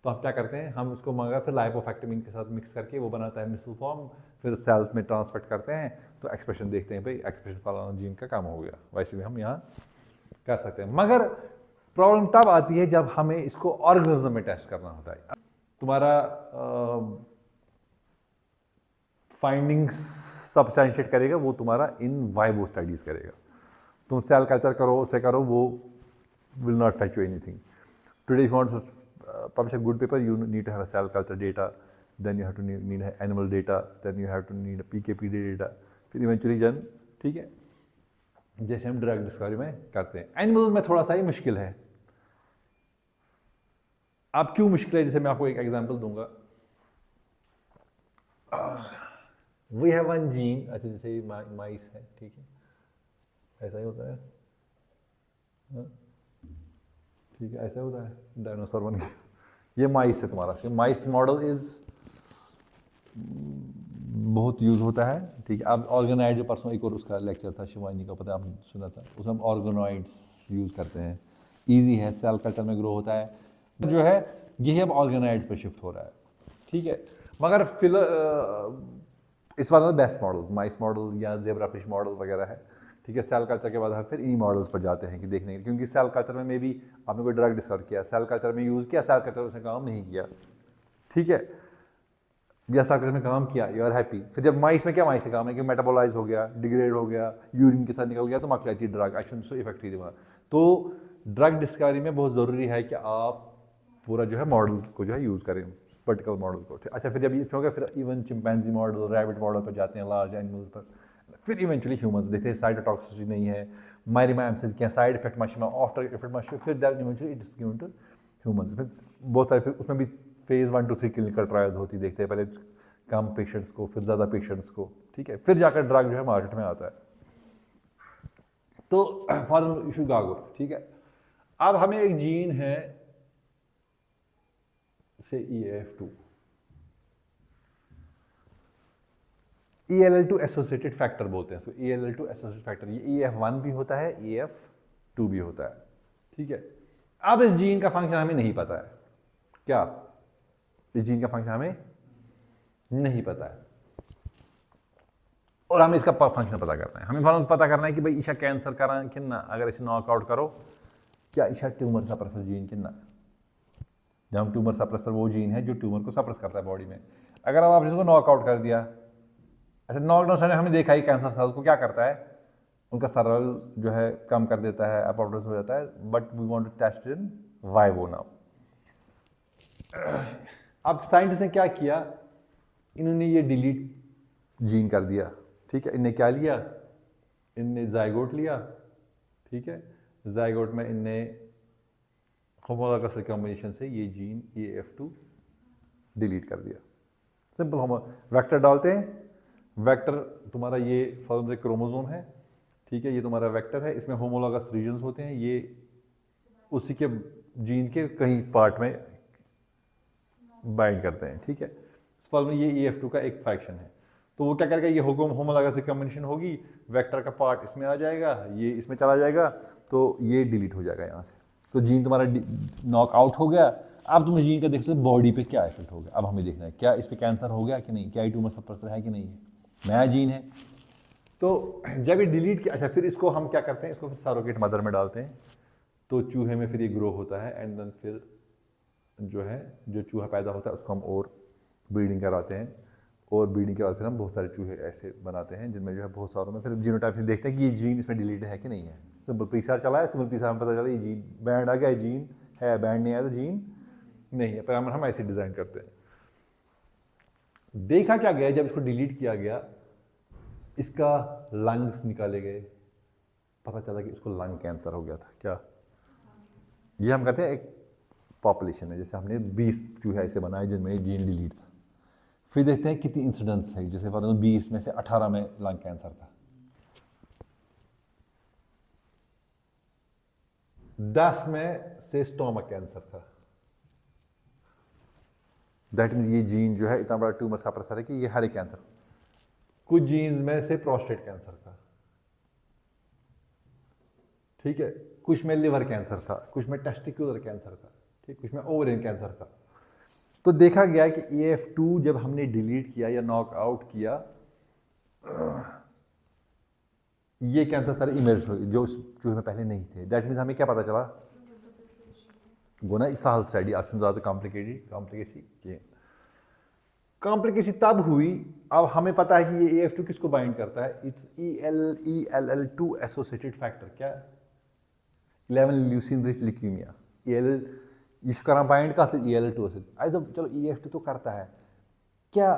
तो हम क्या करते हैं, हम उसको मंगा फिर लाइपोफैक्टामिन के साथ मिक्स करके वो बनाता है मिसल फॉर्म, फिर सेल्स में ट्रांसफर करते हैं, तो एक्सप्रेशन देखते हैं, भाई एक्सप्रेशन फलाना जीन का काम हो गया। वैसे भी हम यहाँ कर सकते हैं, मगर प्रॉब्लम तब आती है जब हमें इसको ऑर्गेनिज्म में टेस्ट करना होता है। तुम्हारा फाइंडिंग्स सब्सटेंशिएट करेगा वो तुम्हारा इन वाइवो स्टडीज करेगा। तुम सेल कल्चर करो, उससे करो, वो will not fetch you anything. Today, if you want to publish a good paper, you need to have a cell culture data, then you have to need animal data, then you have to need a PKPD data, फिर eventually जन, ठीक है, जैसे हम drug discovery में करते हैं। Animals में थोड़ा सा ही मुश्किल है। अब क्यों मुश्किल है, जैसे मैं आपको एक एग्जांपल दूंगा। वी हैव वन जीन, अच्छा जैसे माइस है, ठीक है, ऐसा ही होता है, ठीक है, ऐसा होता है, डायनासोर बन गया। ये माइस है तुम्हारा, माइस मॉडल इज बहुत यूज होता है, ठीक है। अब ऑर्गेनॉइड, जो परसों एक और उसका लेक्चर था शिवानी का, पता है आपने सुना था, उसमें हम ऑर्गेनॉइड्स यूज करते हैं, इजी है, सेल कल्चर में ग्रो होता है, जो है यही अब ऑर्गेनॉइड्स पे शिफ्ट हो रहा है, ठीक है। मगर इस बार बेस्ट मॉडल्स माइस मॉडल या ज़ेब्राफिश मॉडल वगैरह है, ठीक है। सेल कल्चर के बाद हम फिर ई मॉडल्स पर जाते हैं कि देखने के, क्योंकि सेल कल्चर में भी आपने कोई ड्रग डिस्कवर किया, सेल कल्चर में यूज़ किया, सेल कल्चर उसने काम नहीं किया, ठीक है, या सेल कल्चर में काम किया, यू आर हैप्पी। फिर जब माइस में क्या, माइस से काम है कि मेटाबोलाइज हो गया, डिग्रेड हो गया, यूरिन के साथ निकल गया, तो मकलाती ड्रग एक्शन सो इफेक्टिव दिमाग। तो ड्रग डिस्कवरी में बहुत ज़रूरी है कि आप पूरा जो है मॉडल को जो है यूज़ करें, पर्टिकुलर मॉडल को। अच्छा, फिर जब इसमें होगा, फिर even chimpanzee model, rabbit model पर जाते हैं, लार्ज एनिमल्स पर, फिर इवेंचुअली ह्यूमंस देखते हैं साइटोटॉक्सिसिटी नहीं है, मायरिमा से क्या साइड इफेक्ट माशिमा, आफ्टर इफेक्ट माशिमा, फिर that eventually it is given to humans. फिर बहुत सारे, फिर उसमें भी फेज 1 to 3 क्लिनिकल ट्रायल्स होती, देखते हैं पहले कम पेशेंट्स को, फिर ज़्यादा पेशेंट्स को, ठीक है, फिर जाकर ड्रग जो है मार्केट में आता है। तो फॉर इशू गागुर, ठीक है। अब हमें एक जीन है से EF2, ELL2 एसोसिएटेड फैक्टर बोलते हैं इसको, ELL2 एसोसिएटेड फैक्टर, ये EF1 भी होता है, EF2 भी होता है, ठीक है। अब इस जीन का फंक्शन हमें नहीं पता है, क्या इस जीन का फंक्शन हमें नहीं पता है, और हमें इसका फंक्शन पता करना है। हमें पता करना है कि भाई ईशा कैंसर करा कि ना, अगर इसे नॉकआउट करो, क्या ईशा ट्यूमर सप्रेसर जीन कि ना। जब ट्यूमर सप्रेसर वो जीन है जो ट्यूमर को सप्रेस करता है बॉडी में, अगर अब आप इसको नॉकआउट कर दिया, अच्छा नॉकडाउन ने हमें देखा ही कैंसर सेल्स को क्या करता है, उनका सरल जो है कम कर देता है, अपॉप्टोसिस हो जाता है, but we want to test in vivo now. अब साइंटिस्ट ने क्या किया, इन्होंने ये डिलीट जीन कर दिया, ठीक है। इनने क्या लिया, इनने जाइगोट लिया, ठीक है, जाइगोट में इनने होमोलॉगस रिकॉम्बिनेशन से ये जीन EF2 डिलीट कर दिया। सिंपल वेक्टर डालते हैं, वेक्टर तुम्हारा ये फॉर्म क्रोमोसोम है, ठीक है, ये तुम्हारा वेक्टर है, इसमें होमोलॉगस रीजन्स होते हैं, ये उसी के जीन के कहीं पार्ट में बाइंड करते हैं, ठीक है। इस फॉर्म में ये EF2 का एक फ्रैक्शन है, तो वो क्या करेगा, ये होमोलॉगस रिकॉम्बिनेशन होगी, वेक्टर का पार्ट इसमें आ जाएगा, ये इसमें चला जाएगा, तो ये डिलीट हो जाएगा यहाँ से, तो जीन तुम्हारा नॉक आउट हो गया। अब तुम जीन का देख सकते हो बॉडी पे क्या इफेक्ट हो गया, अब हमें देखना है क्या इस पे कैंसर हो गया कि नहीं, क्या ट्यूमर सप्रेसर है कि नहीं है, नया जीन है। तो जब ये डिलीट किया, अच्छा फिर इसको हम क्या करते हैं, इसको फिर सरोगेट मदर में डालते हैं, तो चूहे में फिर ये ग्रो होता है, एंड देन फिर जो है जो चूहा पैदा होता है उसको हम और ब्रीडिंग कराते हैं, और ब्रीडिंग के बाद फिर हम बहुत सारे चूहे ऐसे बनाते हैं जिनमें जो है बहुत सारों में फिर जीनोटाइप से देखते हैं कि ये जीन इसमें डिलीट है कि नहीं है। सिंपल PCR चला है, सिंपल PCR में पता चला ये जीन बैंड आ गया, जीन है, बैंड नहीं आया तो जीन नहीं है, पर हम ऐसे डिज़ाइन करते हैं। देखा क्या गया, जब इसको डिलीट किया गया, इसका लंग्स निकाले गए, पता चला कि इसको लंग कैंसर हो गया था। क्या ये हम कहते हैं एक पॉपुलेशन है, जैसे हमने 20 चूहे ऐसे बनाए जिनमें जीन डिलीट था, फिर देखते हैं कितनी इंसिडेंट्स है, जैसे 20 में से 18 में लंग कैंसर था, 10 में से स्टोमक कैंसर था। दैट मीन्स ये जीन जो है इतना बड़ा ट्यूमर सप्रेसर है कि ये हर एक कैंसर। कुछ जीन्स में से प्रोस्टेट कैंसर था, ठीक है, कुछ में लिवर कैंसर था, कुछ में टेस्टिकुलर कैंसर था, ठीक, कुछ में ओवरियन कैंसर था। तो देखा गया कि EF2 जब हमने डिलीट किया या नॉक आउट किया, ये कैंसर सारे इमर्ज हुए जो उस चूहे में पहले नहीं थे। दैट मीन्स हमें क्या पता चला, गो ना सहल स्टडी, आज ज़्यादा कॉम्प्लिकेसी कहें। कॉम्प्लिकेसी तब हुई, अब हमें पता है कि ये AF2 किसको बाइंड करता है, इट्स ELL2 एसोसिएटेड फैक्टर, क्या 11 ल्यूसीन रिच ल्यूकीमिया। ये करा बाइंड का ELL2 से, आई तो चलो EF2 तो करता है, क्या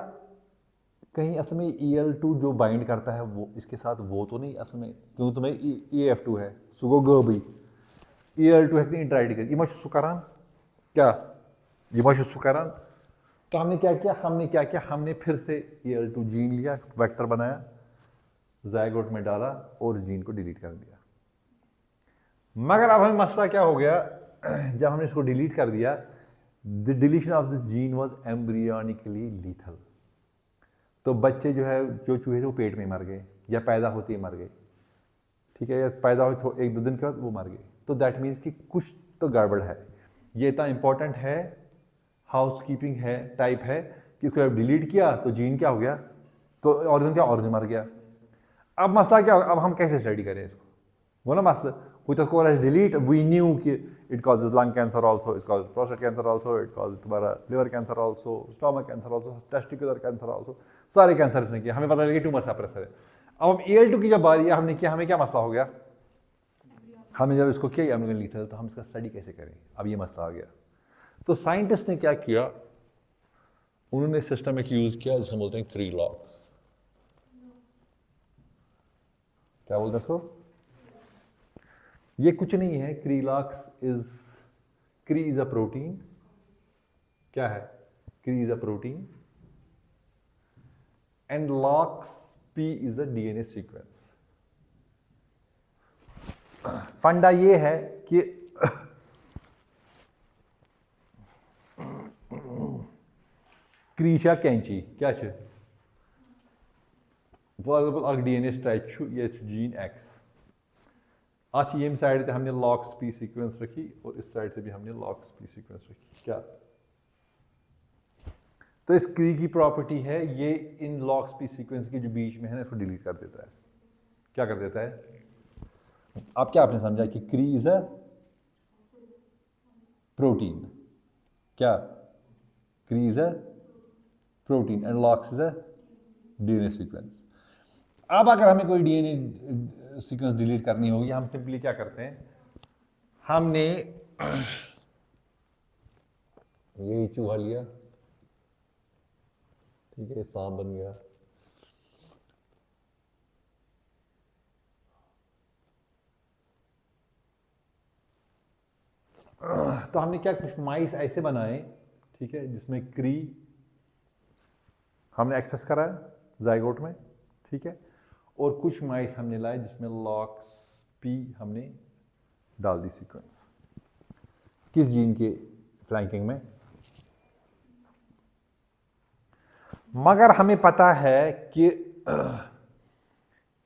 कहीं असल में EL2 जो बाइंड करता है वो इसके साथ वो तो नहीं असल में, क्योंकि तुम्हें EF2 है सुगो गो भी EL2 है इंट्राइड कर ये सुकरान क्या ये सुकरान। तो हमने क्या किया, हमने फिर से EL2 जीन लिया, वेक्टर बनाया, जायगोट में डाला और जीन को डिलीट कर दिया। मगर अब हमें मसला क्या हो गया, जब हमने इसको डिलीट कर दिया, the deletion of this gene was embryonically lethal. तो बच्चे जो है, जो चूहे थे वो पेट में मर गए, या पैदा होते ही मर गए, ठीक है, या पैदा हुए 1-2 दिन के बाद वो मर गए। तो दैट मीन्स कि कुछ तो गड़बड़ है। ये इतना इंपॉर्टेंट है, हाउसकीपिंग है, टाइप है कि उसको जब डिलीट किया तो जीन क्या हो गया, तो ऑर्गन मर गया। अब मसला क्या, अब हम कैसे स्टडी करें इसको, वो ना मसला which of course delete, we knew कि it causes lung cancer also, it causes prostate cancer also, it causes तुम्हारा liver cancer also, stomach cancer also, testicular cancer also, सारे कैंसर इसने किया, हमें पता लगा ट्यूमर सप्रेसर है। अब हम EL2 की जब बारी है, हमने किया, हमें क्या मसला हो गया, हमने जब इसको किया एम्ब्रियोनिकल लीथल, तो हम इसका स्टडी कैसे करें, अब ये मसला आ गया। तो साइंटिस्ट ने क्या किया, उन्होंने सिस्टम एक यूज किया जिसे बोलते हैं क्रीलॉक्स। क्या बोलते हैं इसको, ये कुछ नहीं है, क्री इज अ प्रोटीन, क्या है, क्री is a protein and locks P is a DNA sequence. फंडा ये है कि क्रीशा कैंची क्या है, DNA स्ट्रेच ये जीन X। अच्छा ये साइड से हमने लॉक्स P सीक्वेंस रखी और इस साइड से भी हमने लॉक्स P सीक्वेंस रखी, क्या। तो इस क्री की प्रॉपर्टी है, ये इन लॉक्स P सीक्वेंस के जो बीच में है ना, इसको डिलीट कर देता है। क्या कर देता है, आप क्या आपने समझा कि क्री इज अ प्रोटीन, क्या क्री is a protein and locks is a DNA sequence. अब अगर हमें कोई DNA सीक्वेंस डिलीट करनी होगी, हम सिंपली क्या करते हैं, हमने यही चूहा लिया, ठीक है, सांप बन गया, तो हमने क्या कुछ माइस ऐसे बनाए, ठीक है, जिसमें क्री हमने एक्सप्रेस करा है जाइगोट में, ठीक है, और कुछ माइस हमने लाए जिसमें लॉक्स P हमने डाल दी सीक्वेंस, किस जीन के फ्लैंकिंग में। मगर हमें पता है कि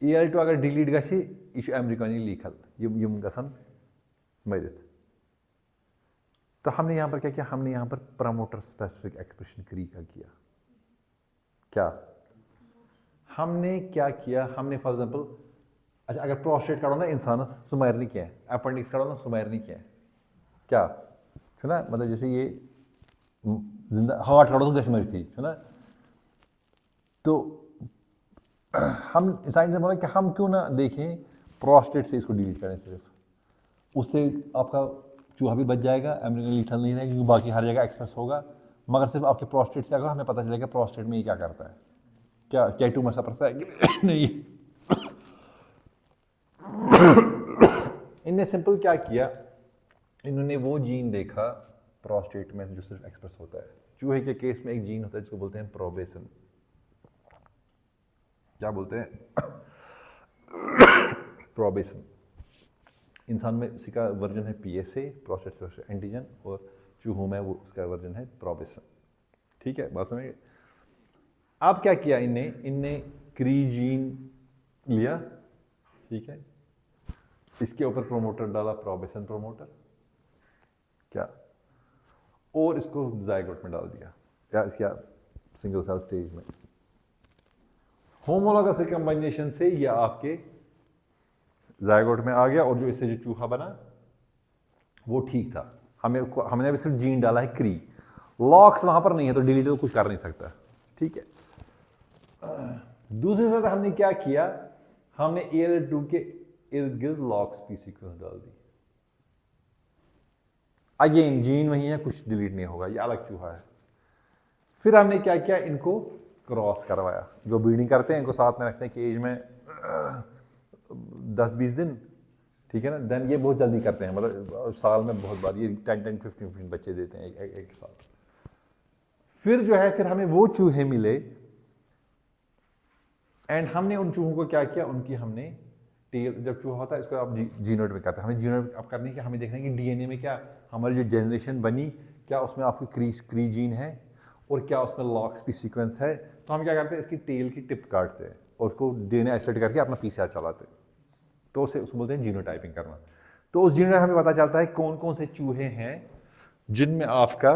EL2 अगर डिलीट गसी यह एम्ब्रियोनिकली लीथल, यम गसन मरित। तो हमने यहां पर क्या किया, हमने यहां पर प्रमोटर स्पेसिफिक एक्सप्रेशन क्री का किया, क्या हमने क्या किया, हमने फॉर एग्जांपल, अच्छा अगर प्रोस्टेट करो ना इंसान सुमारनी क्या है, अपेंडिक्स करो ना सुमारनी क्या है, क्या सुना, मतलब जैसे ये जिंदा हार्ट करो तो कैसे मरी थी, सुना। तो हम साइंस ने बोला कि हम क्यों ना देखें प्रोस्टेट से इसको डिलीट करें, सिर्फ उससे आपका चूहा भी बच जाएगा, एम्ब्रियोनिकल लीथल नहीं रहेगा, क्योंकि बाकी हर जगह एक्सप्रेस होगा, मगर सिर्फ आपके प्रोस्टेट से अगर हमें पता चलेगा प्रोस्टेट में ये क्या करता है, क्या क्या ट्यूमर सप्रेस है नहीं। इनने सिंपल क्या किया, इन्होंने वो जीन देखा प्रोस्टेट में जो सिर्फ एक्सप्रेस होता है। चूहे के केस में एक जीन होता है जिसको बोलते हैं प्रोबेसन, क्या बोलते हैं प्रोबेसन। इंसान में इसी का वर्जन है PSA, प्रोस्टेट स्पेसिफिक एंटीजन, और चूहों में वो उसका वर्जन है प्रोबेसन, ठीक है, बात समझिए। अब क्या किया इनने क्री जीन लिया, ठीक है, इसके ऊपर प्रोमोटर डाला, प्रोबेसन प्रोमोटर, क्या, और इसको जाइगोट में डाल दिया, या इसका सिंगल सेल स्टेज में। होमोलॉगस रिकंबाइनेशन से यह आपके जाइगोट में आ गया, और जो इससे जो चूहा बना वो ठीक था। हमने अभी सिर्फ जीन डाला है क्री, लॉक्स वहां पर नहीं है तो डिलीट तो कुछ कर नहीं सकता, ठीक है। दूसरी तरफ हमने क्या किया, हमने AL2 के इर्द गिर्द लॉक्स पी सीक्वेंस डाल दी। अगेन जीन वही है, कुछ डिलीट नहीं होगा, ये अलग चूहा है। फिर हमने क्या किया, इनको क्रॉस करवाया। जो ब्रीडिंग करते हैं इनको साथ में रखते हैं केज में 10-20 दिन, ठीक है ना। देन ये बहुत जल्दी करते हैं, मतलब साल में बहुत बार ये 10-10, 15 बच्चे देते हैं एक साथ। फिर जो है, फिर हमें वो चूहे मिले एंड हमने उन चूहों को क्या किया, उनकी हमने टेल, जब चूहा होता है इसको आप जीनोट में करते हैं, हमें जीनोट अब करने की, हमें देखना है कि डीएनए में क्या हमारी जो जनरेशन बनी, क्या उसमें आपकी क्री जीन है और क्या उसमें लॉक्स पी सीक्वेंस है। तो हम क्या करते हैं, इसकी टेल की टिप काटते हैं और उसको डीएनए आइसोलेट करके अपना PCR चलाते हैं, तो उसको बोलते हैं जीनोटाइपिंग करना। तो उस जीनोटाइप हमें पता चलता है कौन कौन से चूहे हैं जिनमें आपका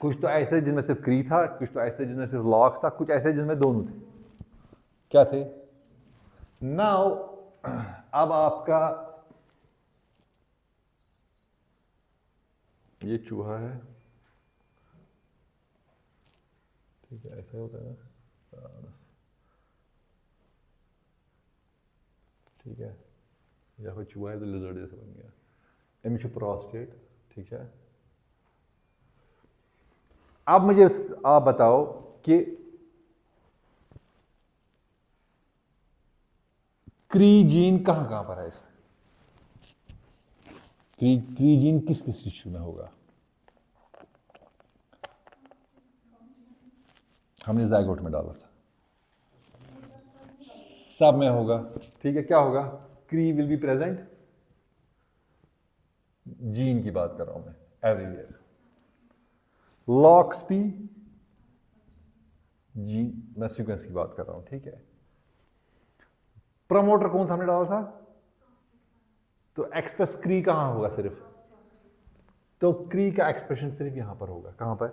कुछ तो ऐसे जिनमें सिर्फ क्री था, कुछ तो ऐसे जिनमें सिर्फ लॉक्स था, कुछ ऐसे जिनमें दोनों थे। क्या थे? नाउ अब आपका ये चूहा है, ठीक है, ऐसा होता है ना, ठीक है, या फिर चूहा है तो लिजर्ड जैसा बन गया, इमेज प्रोस्टेट, ठीक है। अब मुझे आप बताओ कि क्री जीन कहां पर है, इसमें क्री जीन किस किस टिश्यू में होगा? हमने ज़ायगोट में डाला था, सब में होगा, ठीक है। क्या होगा? क्री विल बी प्रेजेंट, जीन की बात कर रहा हूं मैं, एवरीवेयर। लॉक्स पी जीन, मैं सीक्वेंस की बात कर रहा हूं, ठीक है। प्रमोटर कौन सा हमने डाला था? तो एक्सप्रेस क्री कहां होगा सिर्फ, तो क्री का एक्सप्रेशन सिर्फ यहां पर होगा। कहां पर?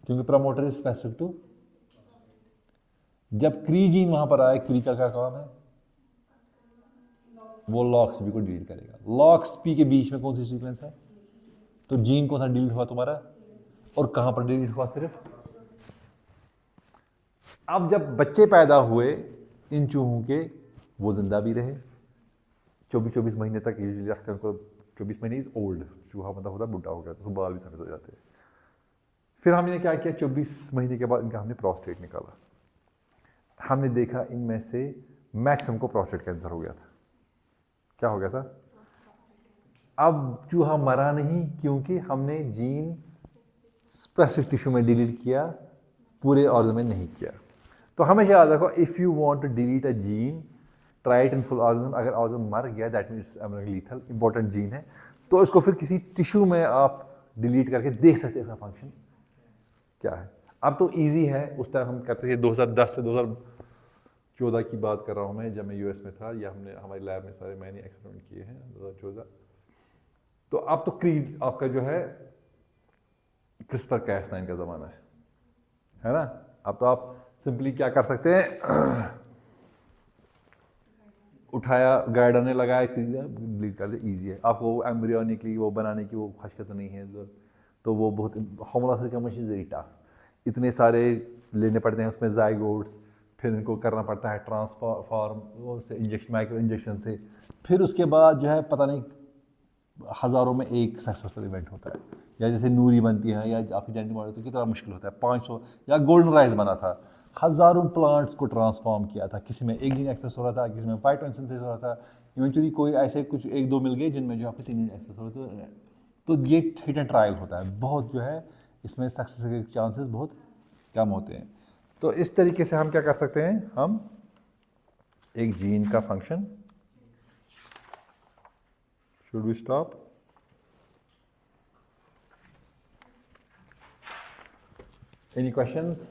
क्योंकि प्रमोटर इज स्पेसिफिक टू, जब क्री जीन वहां पर आए, क्री का क्या काम है? वो लॉक्स पी को डिलीट करेगा। लॉक्स पी के बीच में कौन सी सीक्वेंस है? तो जीन कौन सा डिलीट हुआ तुम्हारा, और कहां पर डिलीट हुआ सिर्फ? अब जब बच्चे पैदा हुए इन चूहों के, वो जिंदा भी रहे 24-24 महीने तक, यूजुअली रखते हैं उनको। 24 महीने इज ओल्ड, चूहा मतलब होता है बुढ़ा हो गया तो बाल भी सफेद हो जाते हैं। फिर हमने क्या किया, 24 महीने के बाद इनका हमने प्रोस्टेट निकाला। हमने देखा इनमें से मैक्सिमम को प्रोस्टेट कैंसर हो गया था। क्या हो गया था? अब चूहा मरा नहीं, क्योंकि हमने जीन स्पेसिफिक टिश्यू में डिलीट किया, पूरे ऑर्गन में नहीं किया। तो हमेशा याद रखो, if you want to delete a gene, try it in full organ. अगर ऑर्गन मर गया, that means lethal, important gene है, तो इसको फिर किसी टिश्यू में आप डिलीट करके देख सकते हैं इसका फंक्शन क्या है। अब तो इजी है, उस टाइम हम करते थे 2010 से 2014 की बात कर रहा हूँ मैं, जब मैं यूएस में था, या हमने हमारी लैब में सारे मैंने एक्सपेरिमेंट किए हैं 2014। तो अब तो क्रीड आपका जो है क्रिस्पर कैस9 का ज़माना है ना। अब तो आप सिंपली क्या कर सकते हैं, उठाया, गाइडर ने लगाया, डिलीट कर दे, ईजी है। आपको एम्ब्रियोनिकली वो बनाने की वो खशकत नहीं है, तो वो बहुत होमोलॉजिस का मशीन वेरी टफ, इतने सारे लेने पड़ते हैं उसमें ज़ाइगोट्स, फिर इनको करना पड़ता है ट्रांसफॉर्म से, इंजेक्शन, माइक्रो इंजेक्शन से, फिर उसके बाद जो है पता नहीं हज़ारों में एक सक्सेसफुल इवेंट होता है। या जैसे नूरी बनती है, या आपकी जेनेटिक मॉडल, तो कितना मुश्किल होता है। 500, या गोल्डन राइस बना था, हज़ारों प्लांट्स को ट्रांसफॉर्म किया था, किसी में एक जीन एक्सप्रेस हो रहा था, किसी में फाइटोसिंथेसिस हो रहा था, इवेंचुअली कोई ऐसे कुछ 1-2 मिल गए जिनमें जो आपके 3 जीन एक्सप्रेस हो रहे थे। तो ये हिट एंड ट्रायल होता है, बहुत जो है इसमें सक्सेस के चांसेस बहुत कम होते हैं। तो इस तरीके से हम क्या कर सकते हैं, हम एक जीन का function, should we stop? Any questions?